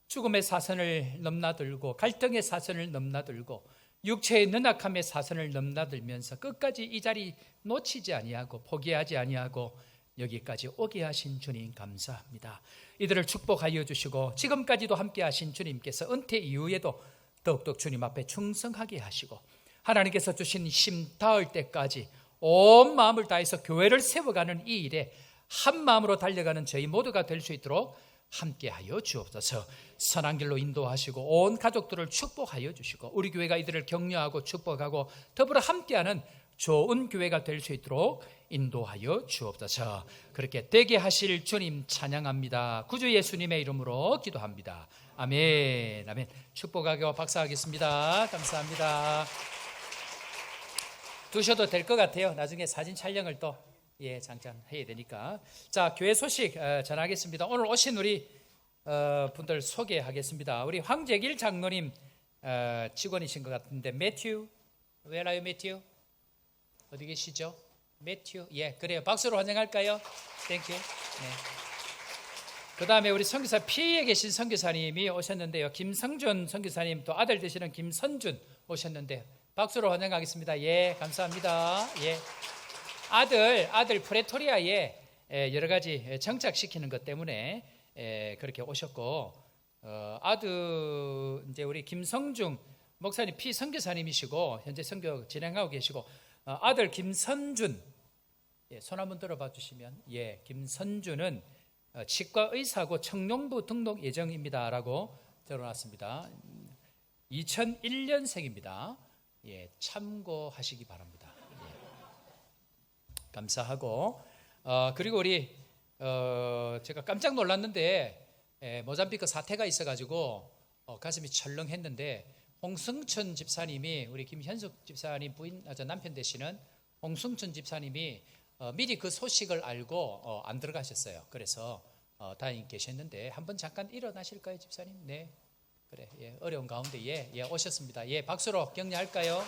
죽음의 사선을 넘나들고 갈등의 사선을 넘나들고 육체의 연약함의 사선을 넘나들면서 끝까지 이 자리 놓치지 아니하고 포기하지 아니하고 여기까지 오게 하신 주님 감사합니다. 이들을 축복하여 주시고 지금까지도 함께 하신 주님께서 은퇴 이후에도 더욱더 주님 앞에 충성하게 하시고 하나님께서 주신 힘 닿을 때까지 온 마음을 다해서 교회를 세워가는 이 일에 한 마음으로 달려가는 저희 모두가 될 수 있도록 함께하여 주옵소서. 선한 길로 인도하시고 온 가족들을 축복하여 주시고 우리 교회가 이들을 격려하고 축복하고 더불어 함께하는 좋은 교회가 될 수 있도록 인도하여 주옵소서. 그렇게 되게 하실 주님 찬양합니다. 구주 예수님의 이름으로 기도합니다. 아멘. 아멘. 축복하고 박사하겠습니다. 감사합니다. 두셔도 될 것 같아요. 나중에 사진 촬영을 또 잠깐 해야 되니까. 자, 교회 소식 전하겠습니다. 오늘 오신 우리 분들 소개하겠습니다. 우리 황재길 장로님 직원이신 것 같은데 매튜, where are you, 매튜? 어디 계시죠? 매튜, 그래요. 박수로 환영할까요? 땡큐. 그 다음에 우리 선교사 피에 계신 선교사님이 오셨는데요. 김성준 선교사님 또 아들 되시는 김선준 오셨는데 박수로 환영하겠습니다. 감사합니다. 아들 프레토리아에 여러 가지 정착시키는 것 때문에 그렇게 오셨고 아들 이제 우리 김성중 목사님 피 선교사님이시고 현재 선교 진행하고 계시고 아들 김선준 손 한번 들어봐 주시면 김선준은 치과 의사고 청룡부 등록 예정입니다라고 적어놨습니다. 2001년생입니다. 예, 참고하시기 바랍니다. 예. 감사하고 그리고 우리 제가 깜짝 놀랐는데 모잠비크 사태가 있어가지고 가슴이 철렁했는데 홍승천 집사님이 우리 김현숙 집사님 부인 남편 되시는 홍승천 집사님이 미리 그 소식을 알고 안 들어가셨어요. 그래서 다행히 계셨는데 한번 잠깐 일어나실까요, 집사님? 네, 그래. 예, 어려운 가운데 예, 오셨습니다. 예, 박수로 격려할까요?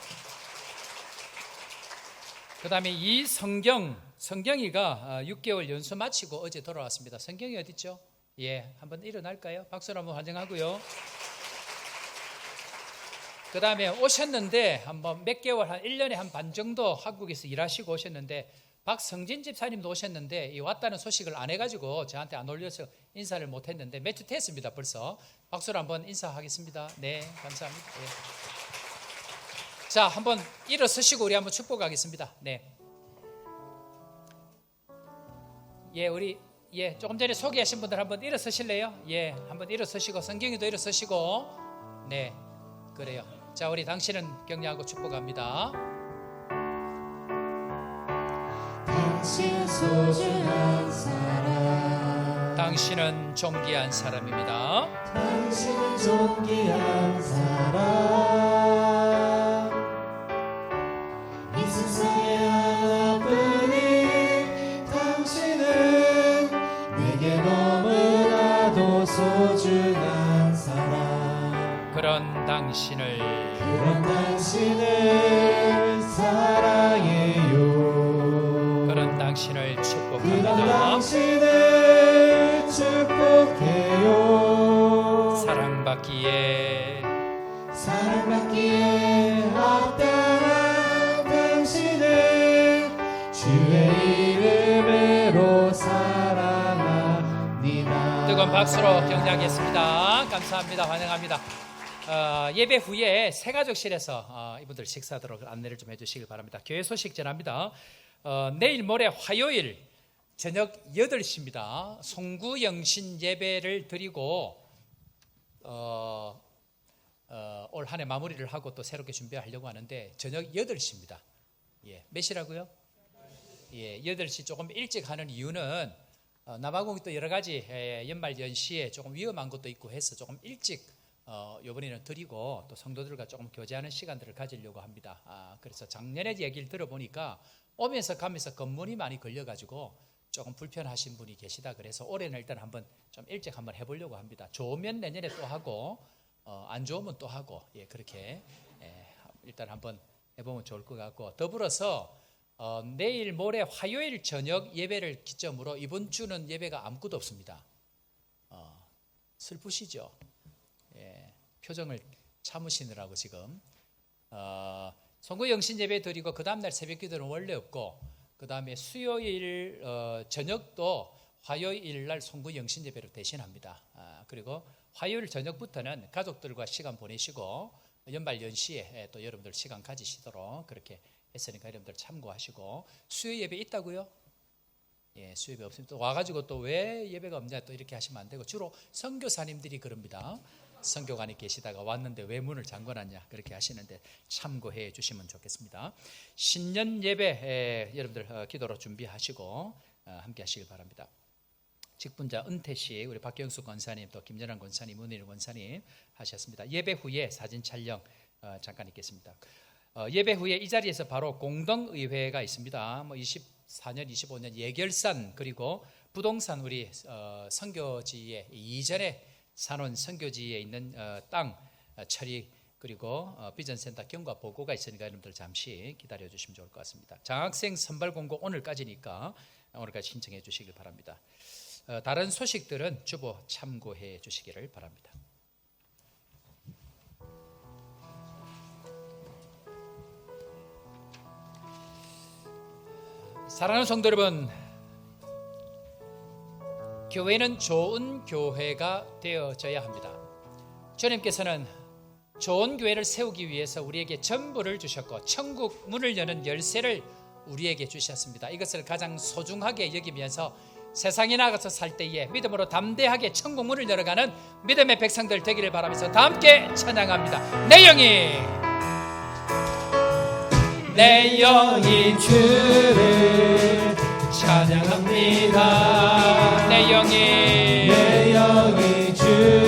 그다음에 성경이가 6개월 연수 마치고 어제 돌아왔습니다. 성경이 어디 있죠? 예, 한번 일어날까요? 박수로 한번 환영하고요. 그 다음에 오셨는데 한번 몇 개월, 한 1년에 한 반 정도 한국에서 일하시고 오셨는데 박성진 집사님도 오셨는데 이 왔다는 소식을 안 해가지고 저한테 안 올려서 인사를 못했는데 몇 주 됐습니다. 벌써 박수로 한번 인사하겠습니다. 네, 감사합니다. 예. 자, 한번 일어서시고 우리 한번 축복하겠습니다. 네. 예, 우리 조금 전에 소개하신 분들 한번 일어서실래요? 예, 한번 일어서시고 성경이도 일어서시고 네, 그래요. 자, 우리 당신은 격려하고 축복합니다. 당신은 소중한 사람, 당신은 존귀한 사람입니다. 당신은 존귀한 사람, 이 세상에 하나뿐인 당신은 내게 너무나도 소중한 사람. 그런 당신을 사랑해요. 그런 당신을 그런 축복합니다. 당신을 축복해요. 사랑받기에 합당한 당신을 주의 이름으로 사랑합니다. 뜨거운 박수로 격려하겠습니다. 감사합니다. 환영합니다. 예배 후에 새가족실에서 이분들 식사하도록 안내를 좀 해주시길 바랍니다. 교회 소식 전합니다. 내일 모레 화요일 저녁 8시입니다. 송구영신 예배를 드리고 올 한 해 마무리를 하고 또 새롭게 준비하려고 하는데 저녁 8시입니다. 예, 몇 시라고요? 예, 8시 조금 일찍 하는 이유는 남아공이 또 여러 가지 연말 연시에 조금 위험한 것도 있고 해서 조금 일찍 이번에는 드리고 또 성도들과 조금 교제하는 시간들을 가지려고 합니다. 그래서 작년에 얘기를 들어보니까 오면서 가면서 검문이 많이 걸려가지고 조금 불편하신 분이 계시다. 그래서 올해는 일단 한번 좀 일찍 한번 해보려고 합니다. 좋으면 내년에 또 하고 안 좋으면 또 하고 그렇게 일단 한번 해보면 좋을 것 같고 더불어서 내일 모레 화요일 저녁 예배를 기점으로 이번 주는 예배가 아무것도 없습니다. 슬프시죠? 표정을 참으시느라고 지금 송구 영신 예배 드리고 그 다음날 새벽 기도는 원래 없고 그 다음에 수요일 저녁도 화요일 날 송구 영신 예배로 대신합니다. 그리고 화요일 저녁부터는 가족들과 시간 보내시고 연말 연시에 또 여러분들 시간 가지시도록 그렇게 했으니까 여러분들 참고하시고 수요 예배 있다고요? 예, 수요 예배 없으면 또 와가지고 또 왜 예배가 없냐 또 이렇게 하시면 안 되고 주로 선교사님들이 그럽니다. 선교관이 계시다가 왔는데 왜 문을 잠궈놨냐 그렇게 하시는데 참고해 주시면 좋겠습니다. 신년 예배 여러분들 기도로 준비하시고 함께 하시길 바랍니다. 직분자 은퇴식 우리 박경수 권사님 또 김연환 권사님 은일 권사님 하셨습니다. 예배 후에 사진 촬영 잠깐 있겠습니다. 예배 후에 이 자리에서 바로 공동의회가 있습니다. 24년 25년 예결산 그리고 부동산 우리 선교지에 이전에 산원 선교지에 있는 땅 처리 그리고 비전센터 경과 보고가 있으니까 여러분들 잠시 기다려 주시면 좋을 것 같습니다. 장학생 선발 공고 오늘까지니까 오늘까지 신청해 주시길 바랍니다. 다른 소식들은 주보 참고해 주시기를 바랍니다. 사랑하는 성도 여러분, 교회는 좋은 교회가 되어져야 합니다. 주님께서는 좋은 교회를 세우기 위해서 우리에게 전부를 주셨고 천국 문을 여는 열쇠를 우리에게 주셨습니다. 이것을 가장 소중하게 여기면서 세상에 나가서 살 때에 믿음으로 담대하게 천국 문을 열어가는 믿음의 백성들 되기를 바라면서 다 함께 찬양합니다. 내 영이 주를 찬양합니다. 내 영이 내 영이 주를